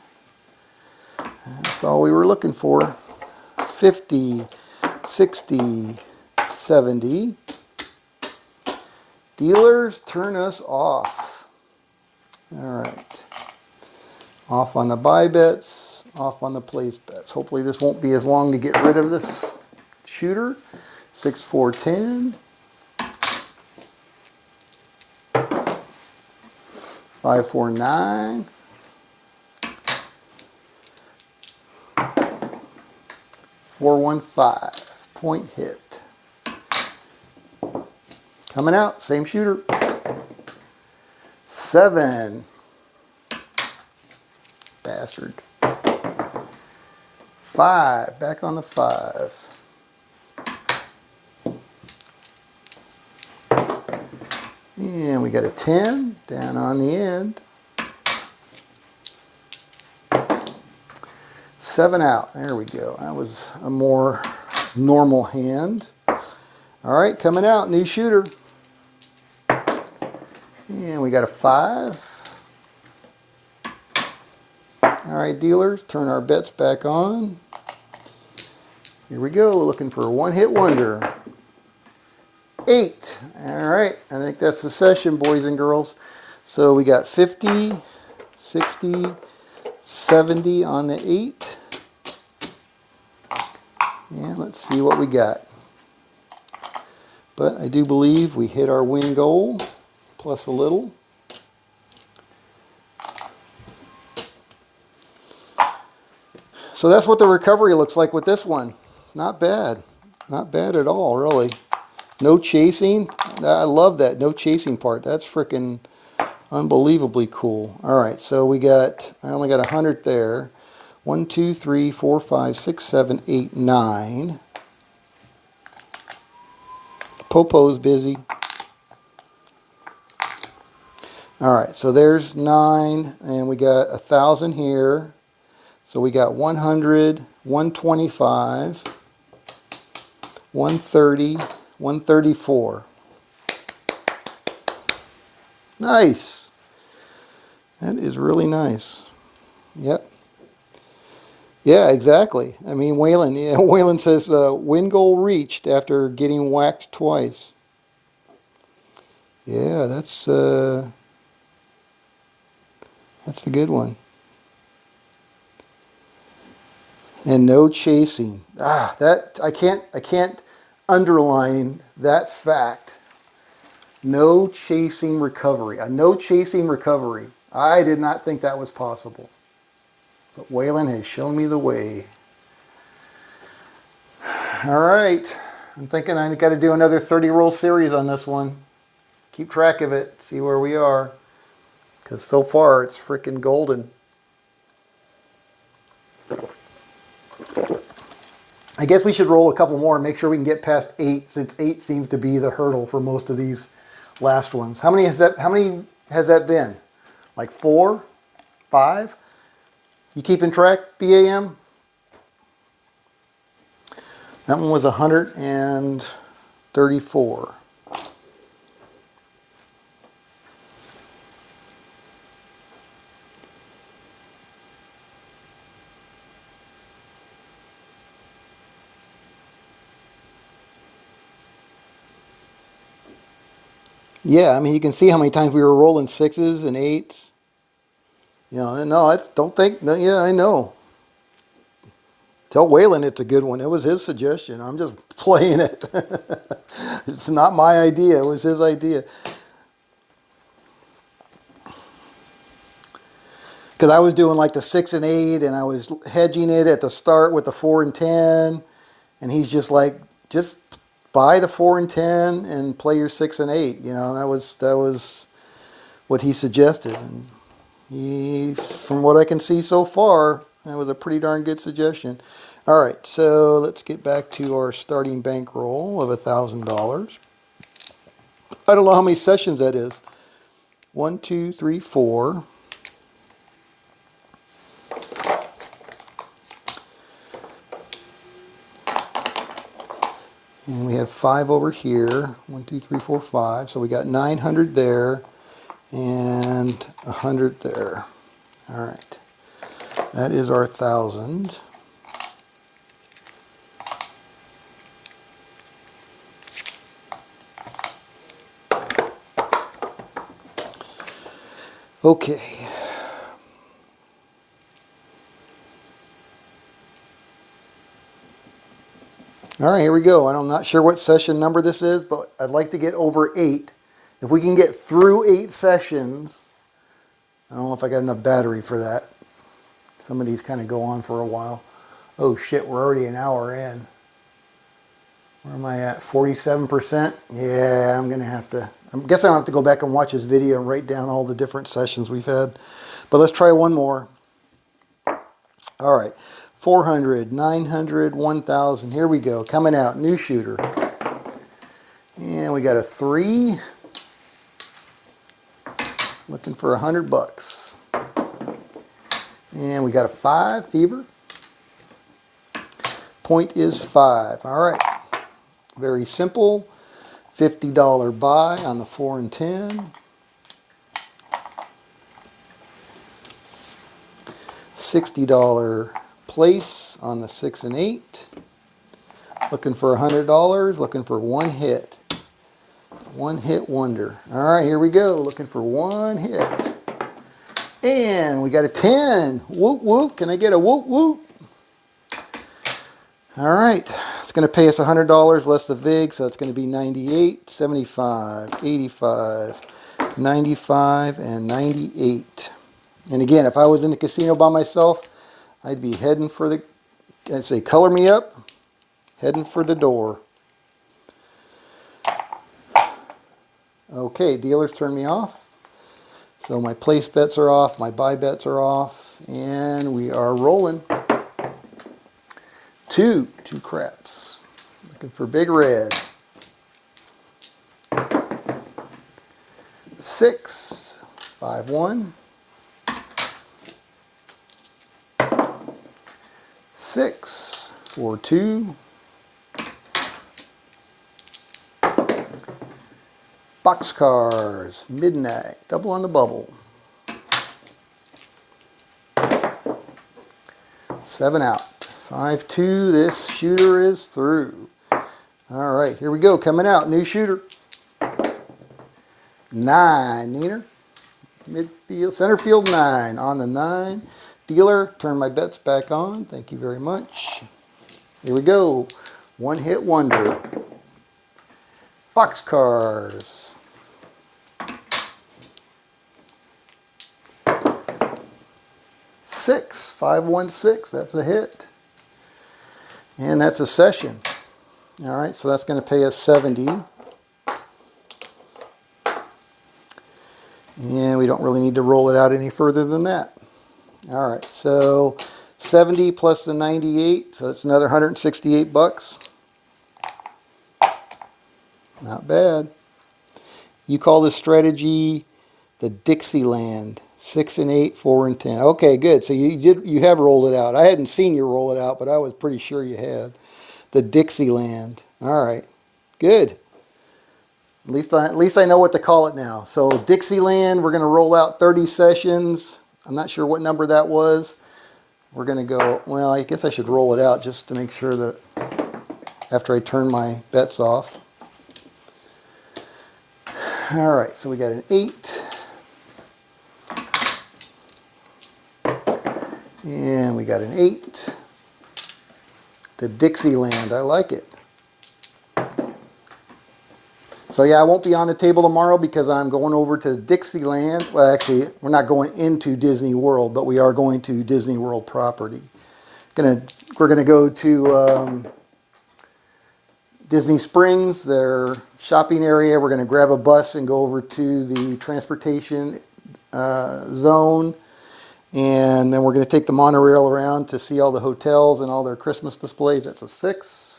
That's all we were looking for. 50, 60, 70. Dealers, turn us off. All right. Off on the buy bets, off on the place bets. Hopefully this won't be as long to get rid of this shooter. 6, 4, 10. 5, 4, 9. 4, 1, 5. Point hit. Coming out, same shooter. 7. Bastard. 5. Back on the 5. And we got a 10 down on the end. 7 out. There we go. That was a more normal hand. All right, coming out, new shooter. And we got a 5. All right, dealers, turn our bets back on. Here we go, looking for a one hit wonder. 8. All right, I think that's the session, boys and girls. So we got 50, 60, 70 on the 8. And let's see what we got. But I do believe we hit our win goal, plus a little. So that's what the recovery looks like with this one. Not bad. Not bad at all, really. No chasing. I love that no chasing part. That's freaking Unbelievably cool. All right, so we got, I only got 100 there. 1, 2, 3, 4, 5, 6, 7, 8, 9. Popo's busy. All right, so there's 9, and we got 1,000 here. So we got 100, 125, 130, 134. Nice. That is really nice. Yep. Yeah, exactly. I mean, Waylon. Yeah, Waylon says win goal reached after getting whacked twice. Yeah, that's a good one. And no chasing. Ah, that I can't underline that fact. No chasing recovery. A no chasing recovery. I did not think that was possible. But Waylon has shown me the way. All right. I'm thinking I got to do another 30 roll series on this one. Keep track of it. See where we are. Because so far it's freaking golden. I guess we should roll a couple more and make sure we can get past 8, since 8 seems to be the hurdle for most of these last ones. How many has that been? Like 4? 5? You keeping track, BAM? That one was 134. Yeah, I mean, you can see how many times we were rolling 6s and 8s. You know, no, don't think, no, yeah, I know. Tell Waylon it's a good one. It was his suggestion. I'm just playing it. It's not my idea. It was his idea. Because I was doing like the 6 and 8, and I was hedging it at the start with the 4 and 10. And he's just like, just buy the 4 and 10 and play your 6 and 8. You know, that was what he suggested. And he, from what I can see so far, that was a pretty darn good suggestion. All right, so let's get back to our starting bankroll of $1,000. I don't know how many sessions that is. 1, 2, 3, 4. And we have 5 over here. 1, 2, 3, 4, 5. So we got 900 there and 100 there. All right. That is our 1,000. Okay. All right, here we go. I'm not sure what session number this is, but I'd like to get over 8. If we can get through 8 sessions, I don't know if I got enough battery for that. Some of these kind of go on for a while. Oh shit, we're already an hour in. Where am I at? 47%? Yeah, I'm going to have to, I guess I'll have to go back and watch this video and write down all the different sessions we've had. But let's try one more. All right. 400, 900, 1,000. Here we go. Coming out. New shooter. And we got a 3. Looking for $100. And we got a 5. Fever. Point is 5. All right. Very simple. $50 buy on the 4 and 10. $60 place on the 6 and 8. Looking for $100. Looking for one hit. One hit wonder. All right, here we go. Looking for one hit. And we got a 10. Whoop, whoop. Can I get a whoop, whoop? All right. It's going to pay us $100 less the VIG, so it's going to be 98, 75, 85, 95, and 98. And again, if I was in the casino by myself, I'd be heading for the, I'd say, color me up, heading for the door. Okay, dealers turn me off. So my place bets are off, my buy bets are off, and we are rolling. Two craps. Looking for big red. 6, 5, 1. 6, 4, 2. Boxcars, midnight, double on the bubble. 7 out. 5, 2. This shooter is through. All right, here we go. Coming out, new shooter. 9, Neener. Midfield, center field 9. On the 9. Dealer, turn my bets back on. Thank you very much. Here we go. One hit wonder. Boxcars. 6, 5, 1, 6. That's a hit. And that's a session. All right, so that's going to pay us 70. And we don't really need to roll it out any further than that. All right, so 70 plus the 98, so it's another 168 bucks. Not bad. You call this strategy the Dixieland. 6 and 8, 4 and 10. Okay, good. So you have rolled it out. I hadn't seen you roll it out, but I was pretty sure you had. The Dixieland. All right, good. At least I know what to call it now. So Dixieland, we're going to roll out 30 sessions. I'm not sure what number that was. We're going to go, well, I guess I should roll it out just to make sure that after I turn my bets off. All right, so we got an 8. And we got an 8. The Dixieland, I like it. So yeah, I won't be on the table tomorrow because I'm going over to Dixieland. Well, actually, we're not going into Disney World, but we are going to Disney World property. We're gonna go to Disney Springs, their shopping area. We're gonna grab a bus and go over to the transportation zone, and then we're gonna take the monorail around to see all the hotels and all their Christmas displays. That's a 6.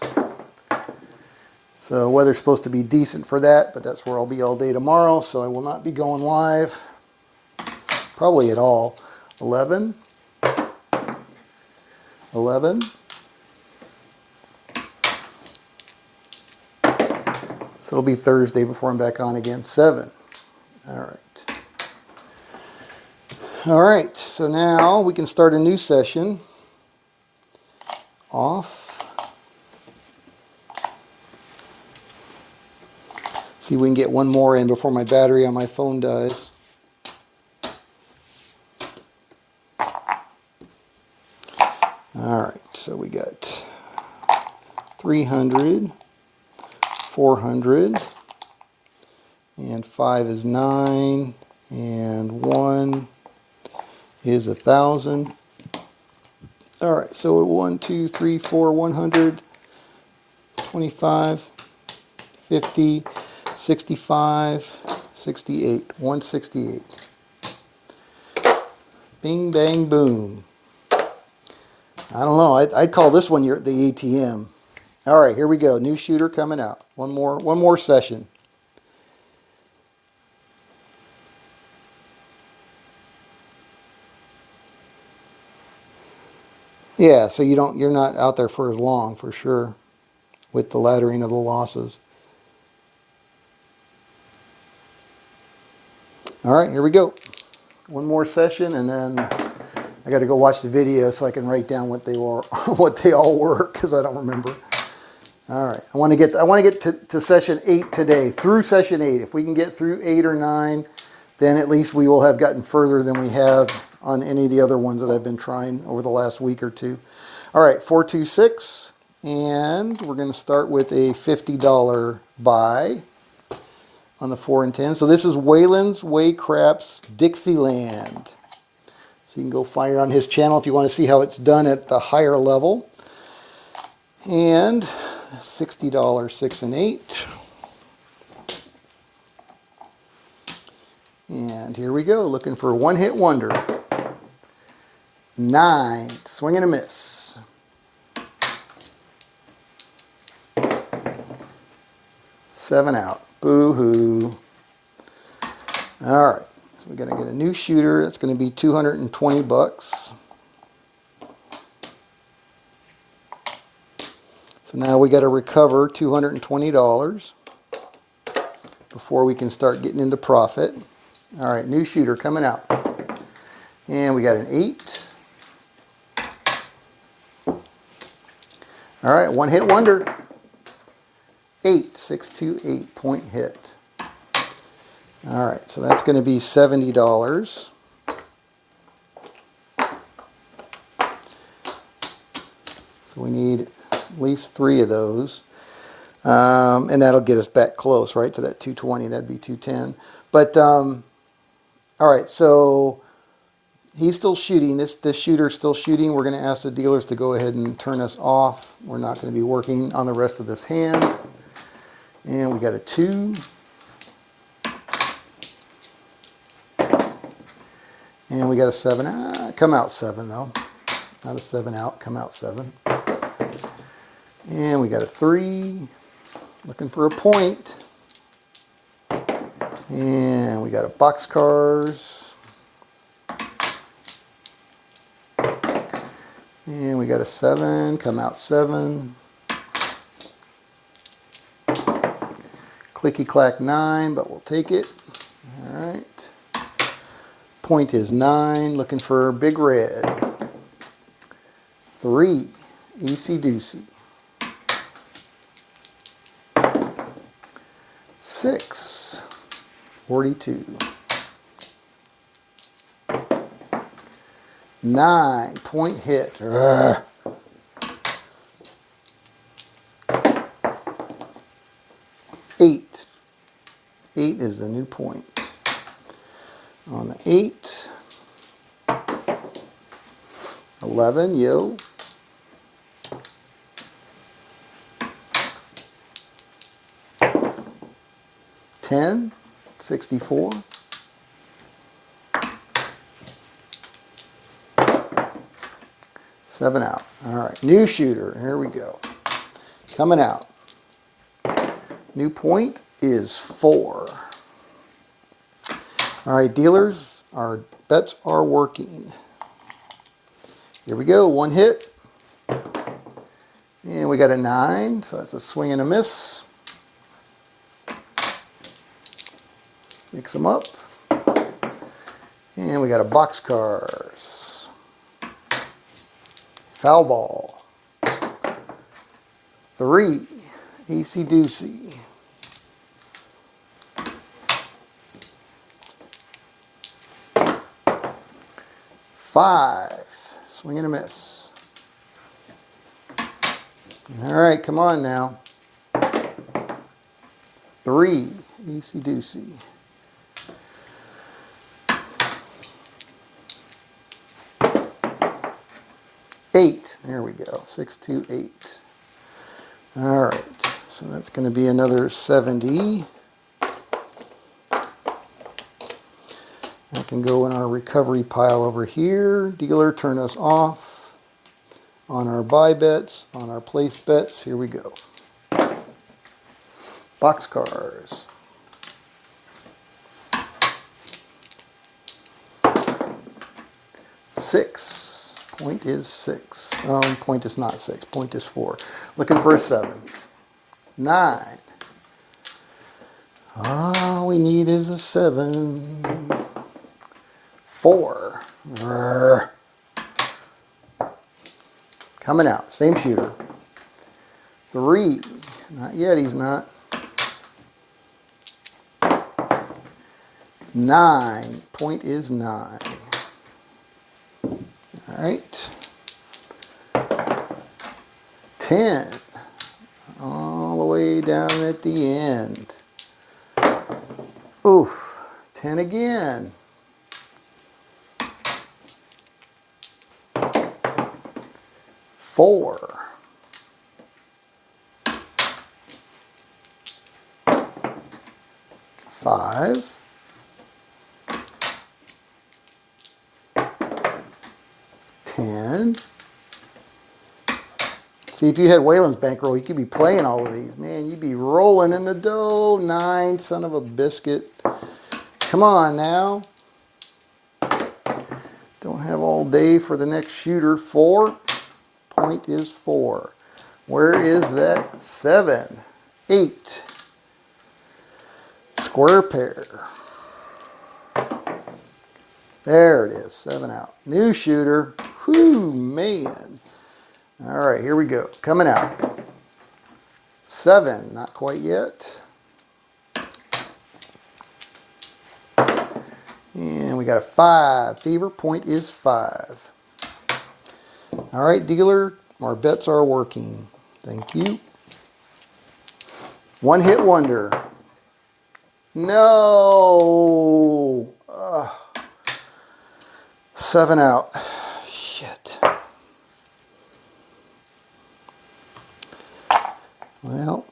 So weather's supposed to be decent for that, but that's where I'll be all day tomorrow, so I will not be going live probably at all. 11. 11. So it'll be Thursday before I'm back on again. 7. All right. All right, so now we can start a new session. Off. See if we can get one more in before my battery on my phone dies. All right, so we got 300, 400, and 5 is 9, and 1 is 1,000. All right, so 1, 2, 3, 4, 100, 25, 50, 65, 68, 168. Bing, bang, boom. I don't know. I'd call this one the ATM. All right, here we go. New shooter coming out. One more session. Yeah, so you're not out there for as long for sure with the laddering of the losses. All right, here we go. One more session, and then I got to go watch the video so I can write down what they all were, because I don't remember. All right, I want to get to session 8 today. Through session 8, if we can get through 8 or 9, then at least we will have gotten further than we have on any of the other ones that I've been trying over the last week or two. All right, 426, and we're going to start with a $50 buy on the 4 and 10. So this is Waylon's Way Craps Dixieland. So you can go find it on his channel if you want to see how it's done at the higher level. And $60 6 and 8. And here we go, looking for a one-hit wonder. 9, swing and a miss. 7 out. Boo-hoo. All right, so we got to get a new shooter. That's going to be 220 bucks. So now we got to recover $220 before we can start getting into profit. All right, new shooter coming out. And we got an 8. All right, one hit wonder. 8, 628 point hit. All right, so that's going to be $70. So we need at least 3 of those. And that'll get us back close, right, to that 220. That'd be 210. But, all right, so he's still shooting. This shooter's still shooting. We're going to ask the dealers to go ahead and turn us off. We're not going to be working on the rest of this hand. And we got a 2. And we got a 7. Come out 7, though. Not a 7 out. Come out 7. And we got a 3. Looking for a point. And we got a boxcars. And we got a 7. Come out 7. Clicky clack 9, but we'll take it. All right. Point is 9. Looking for big red. 3. Easy doocy. 6. 42. 9. Point hit. Urgh. 8. 8 is the new point. On the 8. 11, yo. 10, 64. 7 out. All right, new shooter. Here we go. Coming out. New point is 4. All right, dealers, our bets are working. Here we go, one hit. And we got a 9, so that's a swing and a miss. Mix them up. And we got a boxcars. Foul ball. 3, easy doocy. 5, swing and a miss. All right, come on now. 3, easy doocy. 8, there we go, 6, 2, 8. All right, so that's going to be another 70. That can go in our recovery pile over here. Dealer, turn us off on our buy bets, on our place bets. Here we go. Boxcars. 6. Point is 6. Point is not 6. Point is 4. Looking for a 7. 9. All we need is a 7. 4. Urgh. Coming out. Same shooter. 3. Not yet, he's not. 9. Point is 9. Alright. 10. All the way down at the end. Oof. 10 again. 4. 5. 10. See, if you had Waylon's bankroll, you could be playing all of these. Man, you'd be rolling in the dough. 9, son of a biscuit. Come on now. Don't have all day for the next shooter. 4. Point is 4. Where is that? 7. 8. Square pair. There it is. 7 out. New shooter. Whoo, man. All right, here we go. Coming out. 7, not quite yet. And we got a 5. Fever point is 5. All right, dealer, our bets are working. Thank you. One hit wonder. No. 7 out. Shit. Well,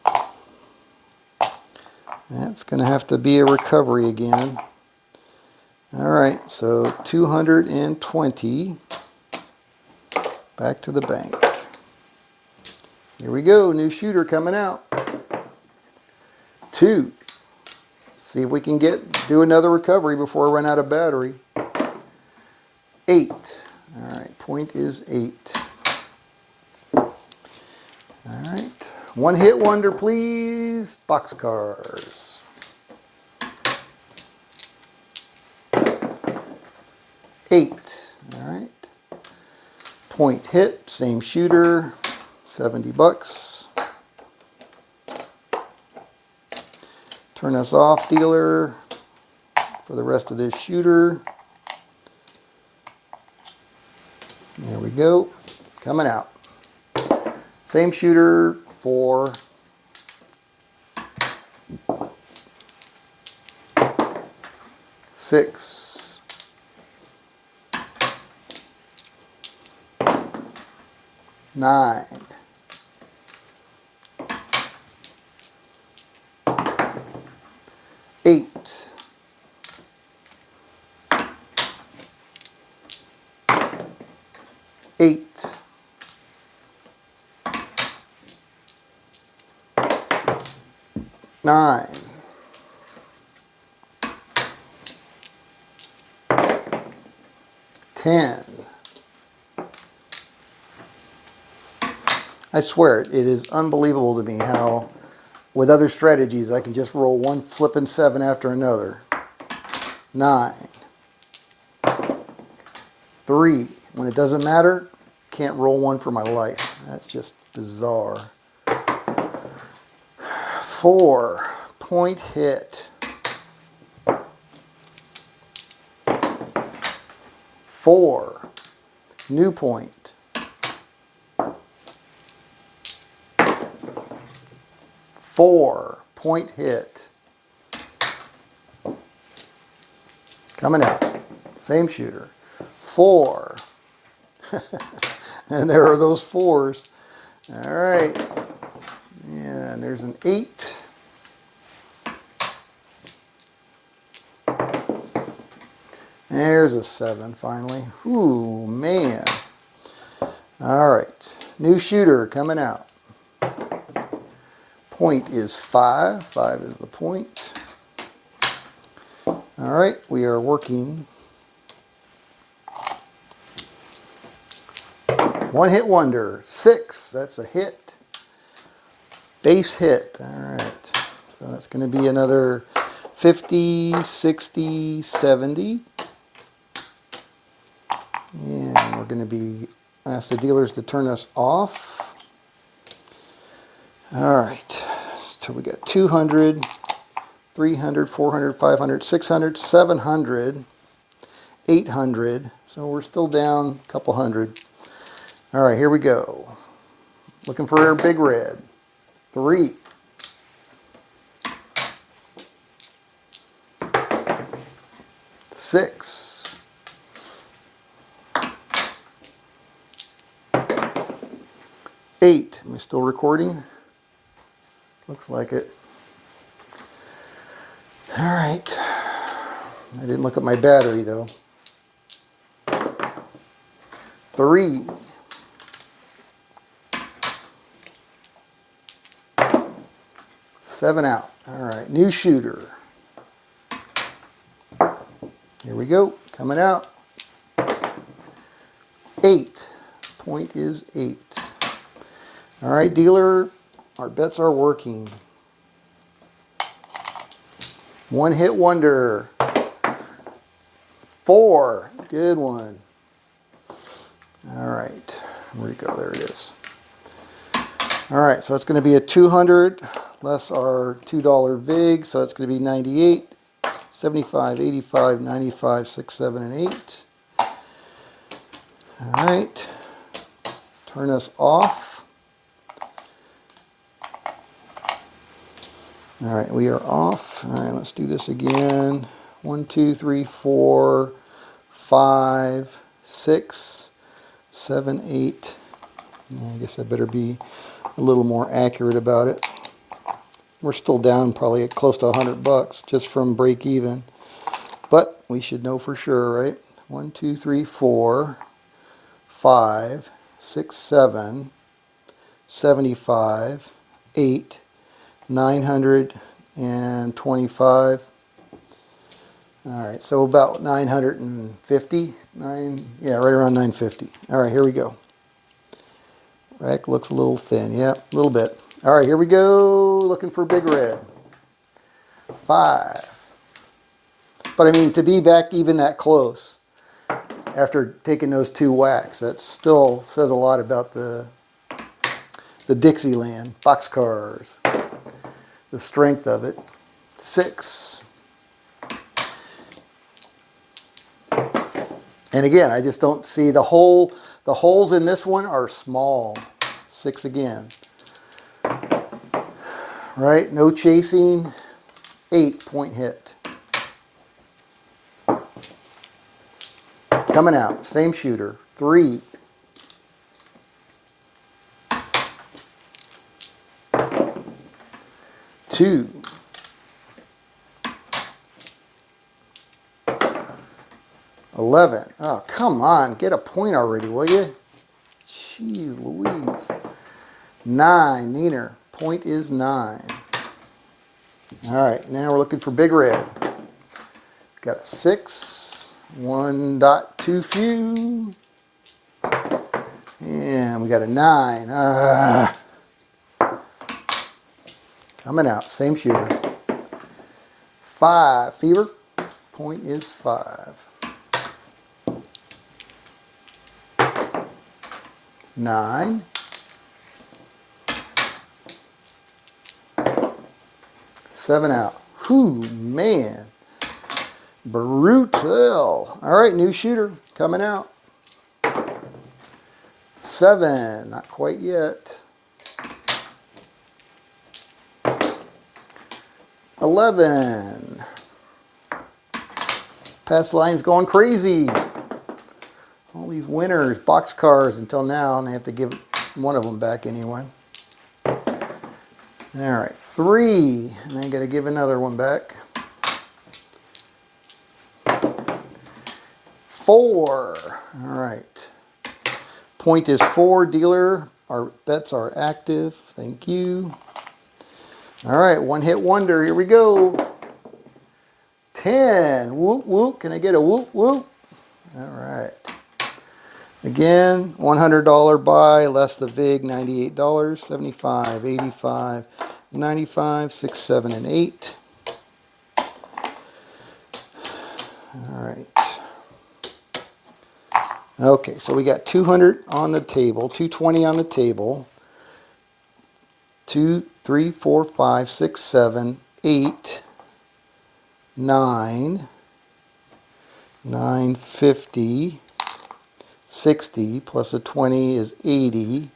that's going to have to be a recovery again. All right, so 220. Back to the bank. Here we go, new shooter coming out. 2. See if we can do another recovery before I run out of battery. 8. All right, point is 8. All right, one hit wonder, please. Boxcars. 8. All right. Point hit, same shooter, $70. Turn us off, dealer, for the rest of this shooter. There we go. Coming out. Same shooter, 4. 6. 9. 8. 8. 9. 10. I swear, it is unbelievable to me how, with other strategies, I can just roll one flipping 7 after another. 9. 3. When it doesn't matter, can't roll one for my life. That's just bizarre. 4. Point hit. 4. New point. 4. Point hit. Coming out. Same shooter. 4. And there are those 4s. All right. And there's an 8. There's a 7 finally. Ooh, man. All right. New shooter coming out. Point is 5. 5 is the point. All right, we are working. One hit wonder. 6. That's a hit. Base hit. All right. So that's going to be another 50, 60, 70. And we're going to be ask the dealers to turn us off. All right, so we got 200, 300, 400, 500, 600, 700, 800. So we're still down a couple hundred. All right, here we go. Looking for our big red. 3. 6. 8. Am I still recording? Looks like it. All right. I didn't look at my battery though. 3. 7 out. All right, new shooter. Here we go, coming out. 8. Point is 8. All right, dealer, our bets are working. One hit wonder. 4. Good one. All right, where'd it go? There it is. All right, so it's going to be a 200 less our $2 VIG, so it's going to be 98, 75, 85, 95, 6, 7, and 8. All right, turn us off. All right, we are off. All right, let's do this again. 1, 2, 3, 4, 5, 6, 7, 8. I guess I better be a little more accurate about it. We're still down probably at close to $100 just from break even, but we should know for sure, right? 1, 2, 3, 4, 5, 6, 7, 75, 8, 925. All right, so about 950, yeah, right around 950. All right, here we go. Rack looks a little thin, yeah, a little bit. All right, here we go, looking for big red. 5. But I mean, to be back even that close after taking those 2 whacks, that still says a lot about the Dixieland boxcars, the strength of it. 6. And again, I just don't see the holes in this one are small. 6 again. Right, no chasing. 8, point hit. Coming out, same shooter. 3. 2. 11. Oh, come on, get a point already, will you? Jeez Louise. 9, Neener. Point is 9. All right, now we're looking for big red. Got a 6, 1 dot too few, and we got a 9. Coming out, same shooter. 5, fever. Point is 5. 9. 7 out. Whew, man. Brutal. All right, new shooter coming out. 7, not quite yet. 11. Pass line's going crazy. All these winners, boxcars until now, and they have to give one of them back anyway. All right, 3, and then got to give another one back. 4, all right. Point is 4, dealer. Our bets are active. Thank you. All right, one hit wonder. Here we go. 10. Whoop, whoop. Can I get a whoop, whoop? All right. Again, $100 buy, less the VIG, $98, 75, 85, 95, 6, 7, and 8. All right. Okay, so we got 200 on the table, 220 on the table. 2, 3, 4, 5, 6, 7, 8, 9, 950. 60 plus a 20 is 80,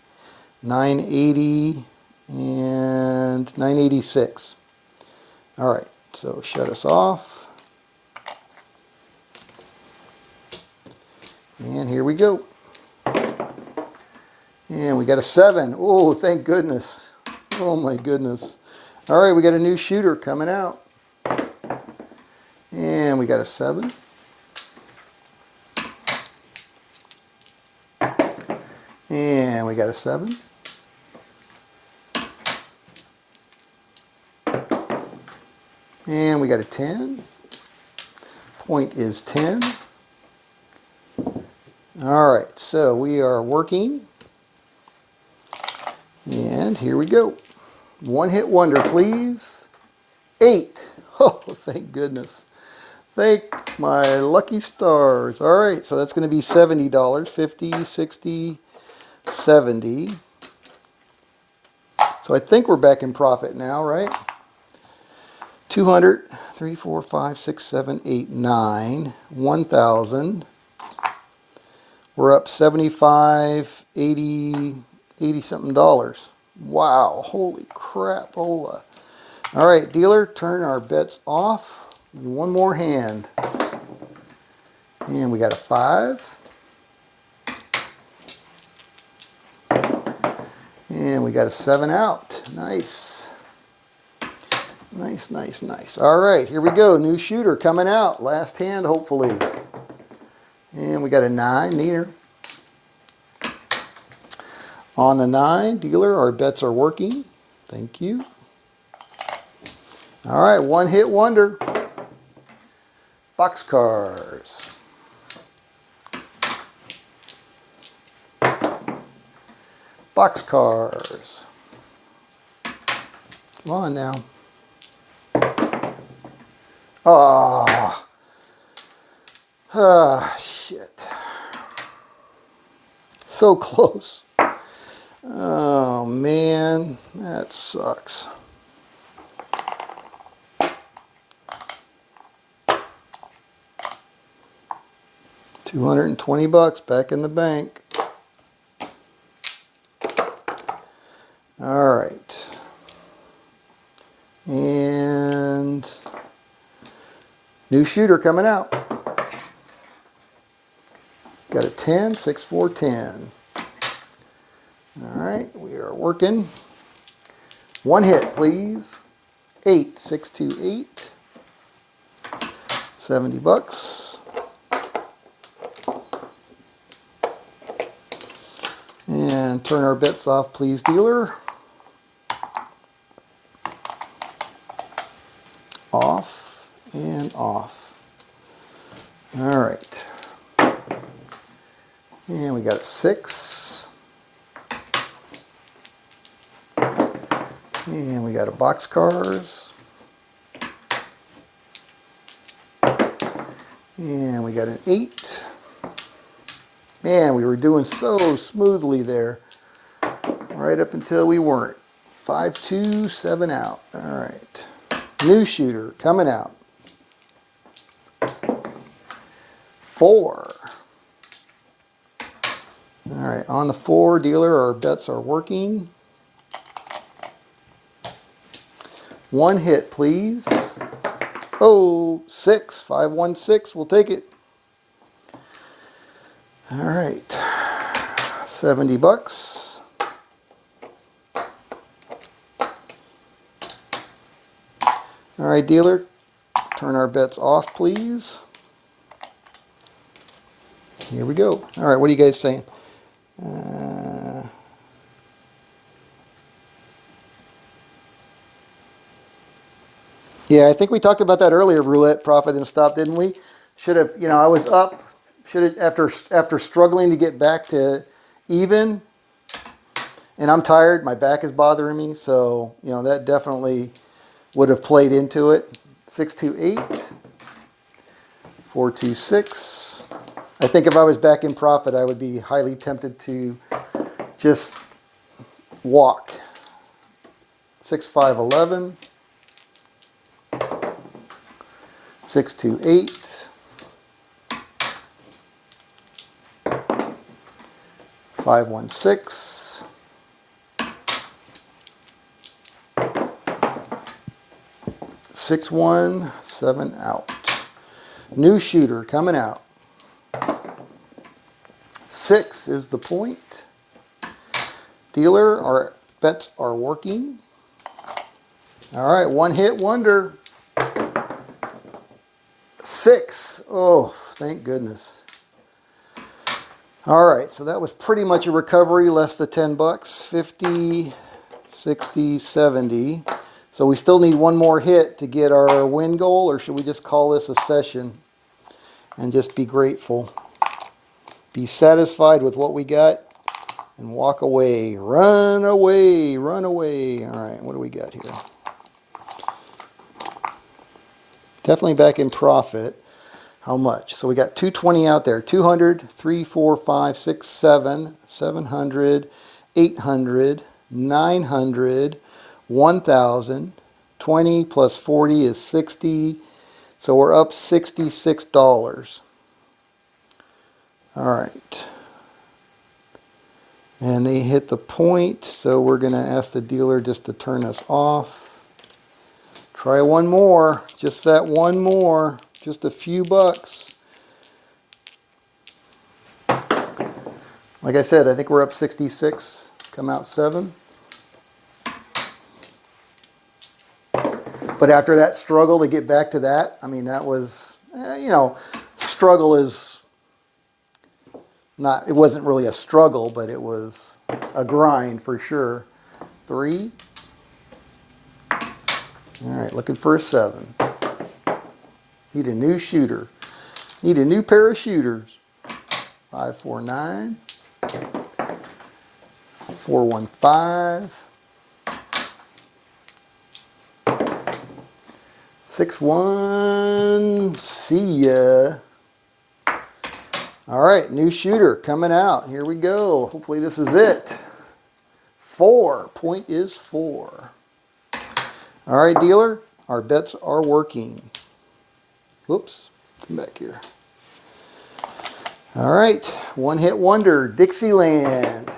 980, and 986. All right, so shut us off. And here we go. And we got a 7. Oh, thank goodness. Oh my goodness. All right, we got a new shooter coming out. And we got a 7. And we got a 7. And we got a 10. Point is 10. All right, so we are working. And here we go. One hit wonder, please. 8. Oh, thank goodness. Thank my lucky stars. All right, so that's going to be $70. 50, 60, 70. So I think we're back in profit now, right? 200, 3, 4, 5, 6, 7, 8, 9, 1,000. We're up 75, 80, 80 something dollars. Wow, holy crap, hola. All right, dealer, turn our bets off. One more hand. And we got a 5. And we got a 7 out. Nice. Nice, nice, nice. All right, here we go. New shooter coming out. Last hand, hopefully. And we got a 9, neater. On the 9, dealer, our bets are working. Thank you. All right, one hit wonder. Boxcars. Boxcars. Come on now. Oh. Ah, shit. So close. Oh, man. That sucks. $220 back in the bank. All right. And new shooter coming out. Got a 10, 6, 4, 10. All right, we are working. One hit, please. 8, 6, 2, 8. $70. And turn our bets off, please, dealer. Off and off. All right. And we got a 6. And we got a boxcars. And we got an 8. Man, we were doing so smoothly there. Right up until we weren't. 5, 2, 7 out. All right. New shooter coming out. 4. All right, on the 4, dealer, our bets are working. One hit, please. Oh, 6, 5, 1, 6. We'll take it. All right, $70. All right, dealer, turn our bets off, please. Here we go. All right, what are you guys saying? Yeah, I think we talked about that earlier, roulette profit and stop, didn't we? Should have, you know, I was up. Should have, after struggling to get back to even, and I'm tired. My back is bothering me, so you know that definitely would have played into it. 6, 2, 8. 4, 2, 6. I think if I was back in profit, I would be highly tempted to just walk. 6, 5, 11. 6, 2, 8. 5, 1, 6. 6, 1, 7 out. New shooter coming out. 6 is the point. Dealer, our bets are working. All right, one hit wonder. 6. Oh, thank goodness. All right, so that was pretty much a recovery, less than 10 bucks, 50, 60, 70. So we still need one more hit to get our win goal, or should we just call this a session and just be grateful? Be satisfied with what we got and walk away. Run away, run away. All right, what do we got here? Definitely back in profit. How much? So we got 220 out there. 200, 3, 4, 5, 6, 7, 700, 800, 900, 1,000. 20 plus 40 is 60. So we're up $66. All right. And they hit the point, so we're going to ask the dealer just to turn us off. Try one more. Just that one more. Just a few bucks. Like I said, I think we're up 66. Come out 7. But after that struggle to get back to that, I mean, that was, you know, struggle is not, it wasn't really a struggle, but it was a grind for sure. 3. All right, looking for a 7. Need a new shooter. Need a new pair of shooters. 549. 415. 61. See ya. All right, new shooter coming out. Here we go. Hopefully this is it. 4. Point is 4. All right, dealer. Our bets are working. Whoops. Come back here. All right. One hit wonder. Dixieland.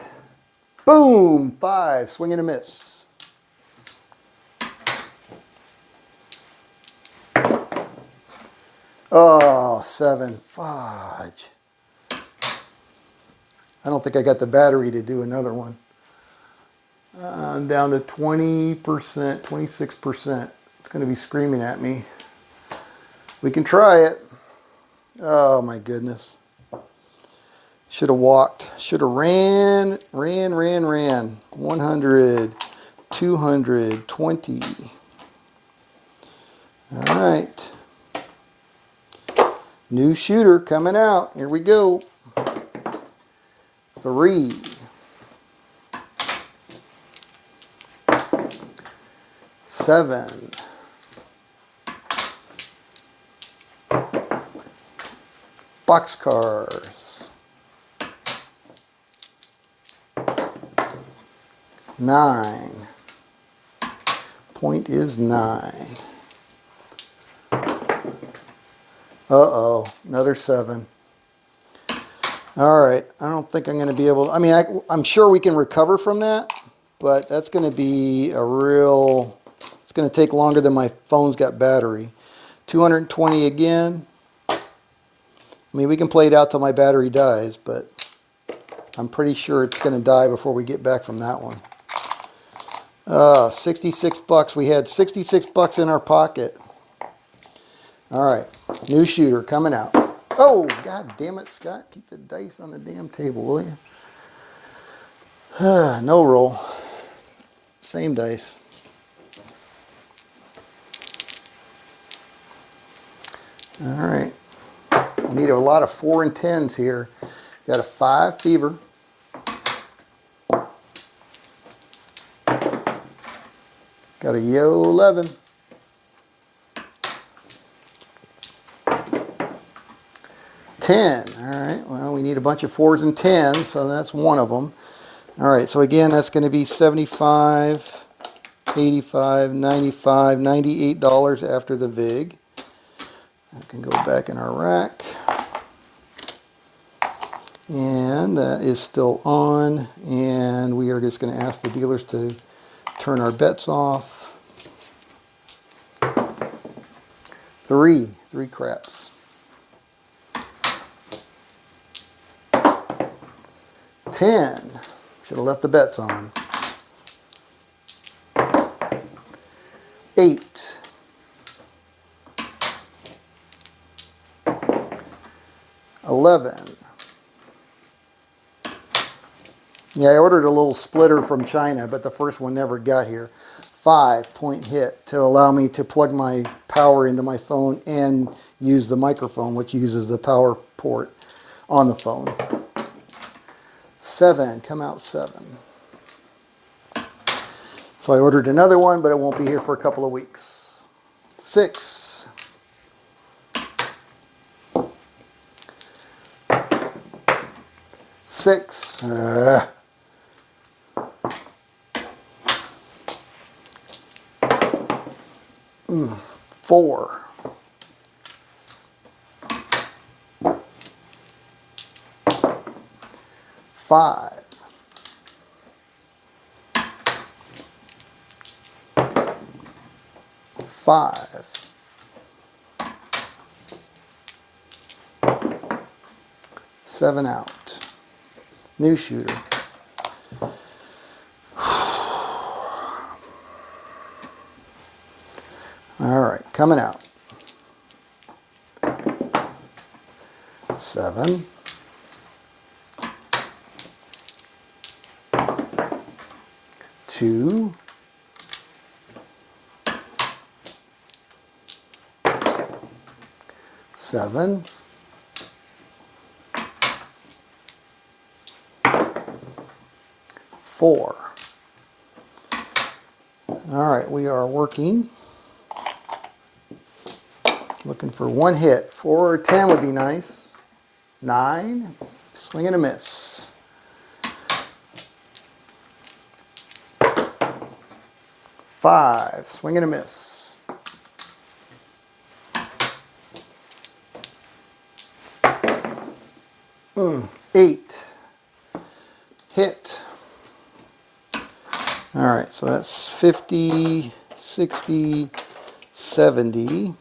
Boom. 5. Swing and a miss. Oh, 7. Fudge. I don't think I got the battery to do another one. I'm down to 20%, 26%. It's going to be screaming at me. We can try it. Oh my goodness. Should have walked. Should have ran. 100, 220. All right. New shooter coming out. Here we go. 3. 7. 'Boxcars. 9. Point is 9. Uh-oh, another 7. All right, I don't think I'm going to be able to, I mean, I'm sure we can recover from that, but that's going to be a real, it's going to take longer than my phone's got battery. 220 again. I mean, we can play it out till my battery dies, but I'm pretty sure it's going to die before we get back from that one. 66 bucks. We had 66 bucks in our pocket. All right, new shooter coming out. Oh, God damn it, Scott. Keep the dice on the damn table, will you? No roll. Same dice. All right. I need a lot of 4 and 10s here. Got a 5 fever. Got a yo 11. 10. All right, well, we need a bunch of 4s and 10s, so that's one of them. All right, so again, that's going to be 75, 85, 95, $98 after the VIG. I can go back in our rack. And that is still on, and we are just going to ask the dealers to turn our bets off. 3 craps. 10. Should have left the bets on. 8. 11. Yeah, I ordered a little splitter from China, but the first one never got here. 5-point hit to allow me to plug my power into my phone and use the microphone, which uses the power port on the phone. 7, come out 7. So I ordered another one, but it won't be here for a couple of weeks. 6. 6. 4. 5. 5. 7 out. New shooter. All right, coming out. 7. 2. 7. 4. All right, we are working. Looking for one hit. 4 or 10 would be nice. 9. Swing and a miss. 5. Swing and a miss. 8. Hit. All right, so that's 50, 60, 70.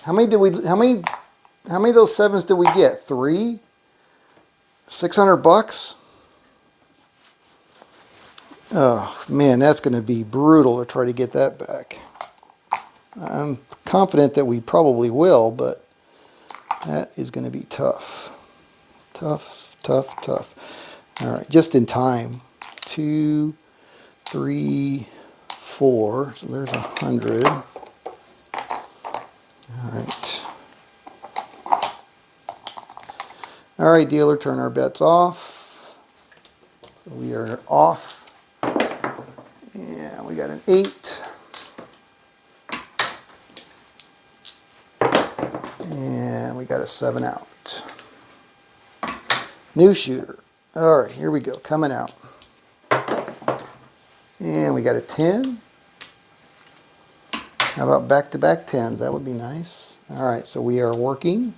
How many of those 7s did we get? 3? 600 bucks? Oh man, that's going to be brutal to try to get that back. I'm confident that we probably will, but that is going to be tough. Tough, tough, tough. All right, just in time. 2, 3, 4. So there's 100. All right. All right, dealer, turn our bets off. So we are off. And we got an 8. And we got a 7 out. New shooter. All right, here we go, coming out. And we got a 10. How about back-to-back 10s? That would be nice. All right, so we are working.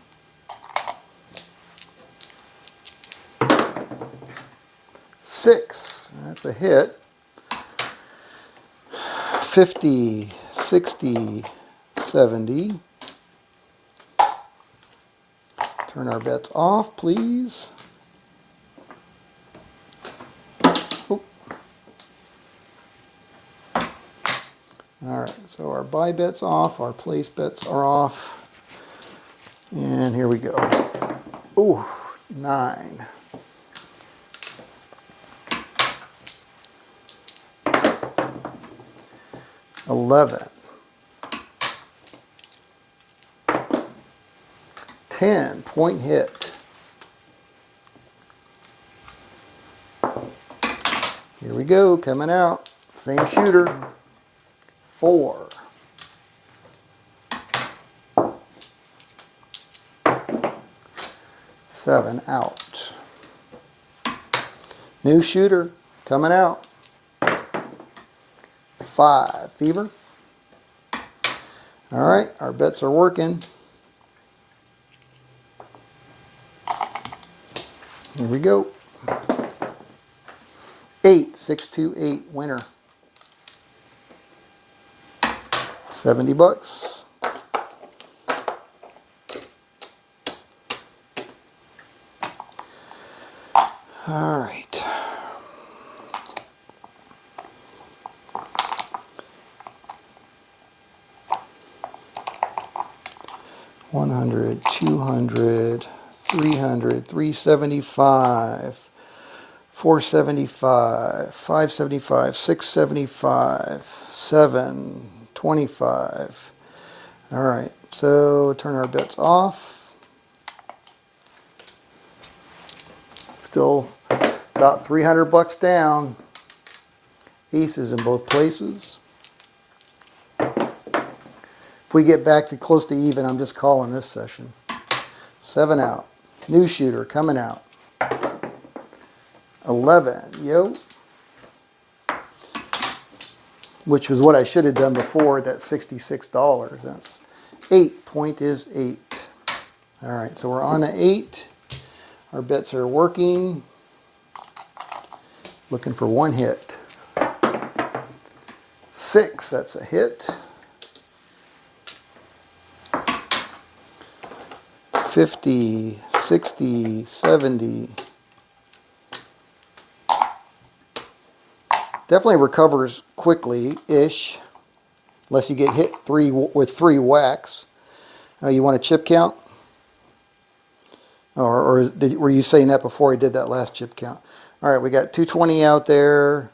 6. That's a hit. 50, 60, 70. Turn our bets off, please. Oop. All right, so our buy bets off, our place bets are off. And here we go. Ooh, 9. 11. 10-point hit. Here we go, coming out. Same shooter. 4. 7 out. New shooter coming out. 5. Fever. All right, our bets are working. Here we go. 8. 6, 2, 8. Winner. 70 bucks. All right. 100, 200, 300, 375, 475, 575, 675, 725. All right, so turn our bets off. Still about 300 bucks down. Aces in both places. If we get back to close to even, I'm just calling this session. 7 out. New shooter coming out. 11, yo. Which was what I should have done before, that $66. That's 8. Point is 8. All right, so we're on the 8. Our bets are working. Looking for one hit. 6, that's a hit. 50, 60, 70. Definitely recovers quickly-ish, unless you get hit with 3 whacks. You want a chip count? Or were you saying that before I did that last chip count? All right, we got 220 out there.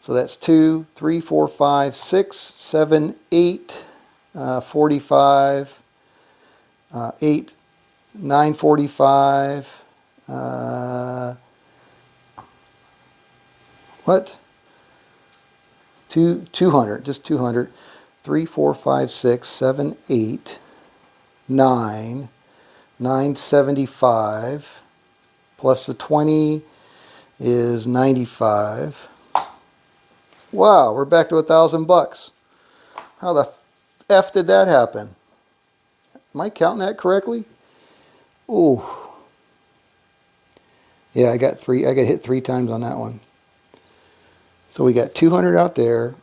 So that's 2, 3, 4, 5, 6, 7, 8, 45, 8, 945. What? 200, just 200. 3, 4, 5, 6, 7, 8, 9, 975. Plus the 20 is 95. Wow, we're back to $1,000. How the F did that happen? Am I counting that correctly? Ooh. Yeah, I got hit 3 times on that one. So we got 200 out there.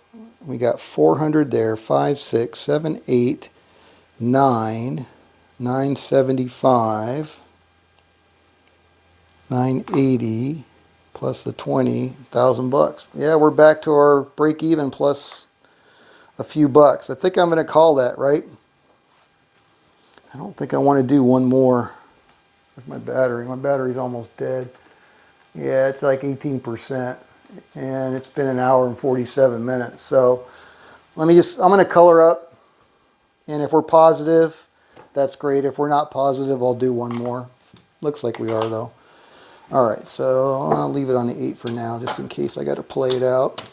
We got 400 there. 5, 6, 7, 8, 9, 975, 980. Plus the 20, $1,000. Yeah, we're back to our break even plus a few bucks. I think I'm going to call that, right? I don't think I want to do one more. Where's my battery? My battery's almost dead. Yeah, it's like 18%. And it's been 1 hour and 47 minutes. So I'm going to color up. And if we're positive, that's great. If we're not positive, I'll do one more. Looks like we are, though. All right, so I'll leave it on the 8 for now, just in case I got to play it out.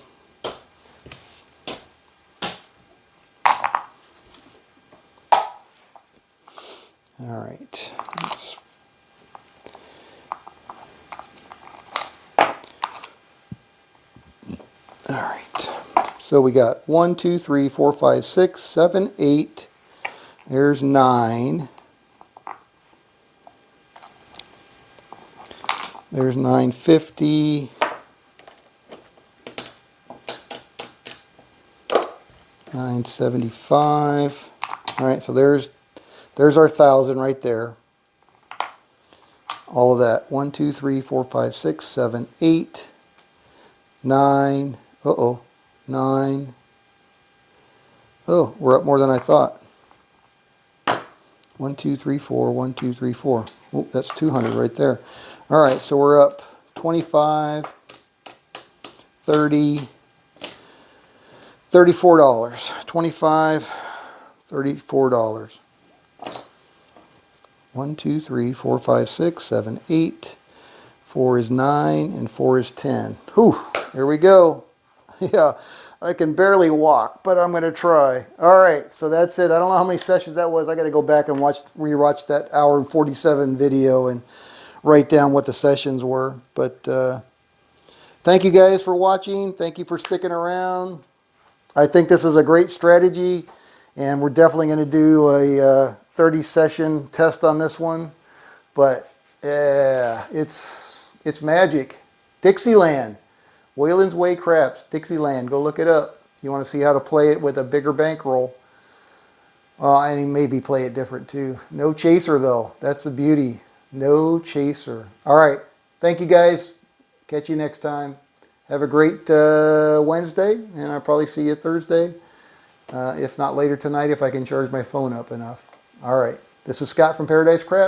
All right. All right. So we got 1, 2, 3, 4, 5, 6, 7, 8. There's 9. There's 950. 975. All right, so there's our 1,000 right there. All of that. 1, 2, 3, 4, 5, 6, 7, 8, 9. 9. Oh, we're up more than I thought. 1, 2, 3, 4. 1, 2, 3, 4. Oh, that's 200 right there. All right, so we're up 25, 30, $34. 25, $34. 1, 2, 3, 4, 5, 6, 7, 8. 4 is 9, and 4 is 10. Whew, here we go. Yeah, I can barely walk, but I'm going to try. All right, so that's it. I don't know how many sessions that was. I got to go back and rewatch that 1 hour and 47 video and write down what the sessions were. But thank you guys for watching. Thank you for sticking around. I think this is a great strategy, and we're definitely going to do a 30-session test on this one. But yeah, it's magic. Dixieland. Waylon's Way Craps. Dixieland. Go look it up. You want to see how to play it with a bigger bankroll. And maybe play it different too. No chaser though. That's the beauty. No chaser. All right. Thank you guys. Catch you next time. Have a great Wednesday, and I'll probably see you Thursday. If not later tonight, if I can charge my phone up enough. All right. This is Scott from Paradise Crap.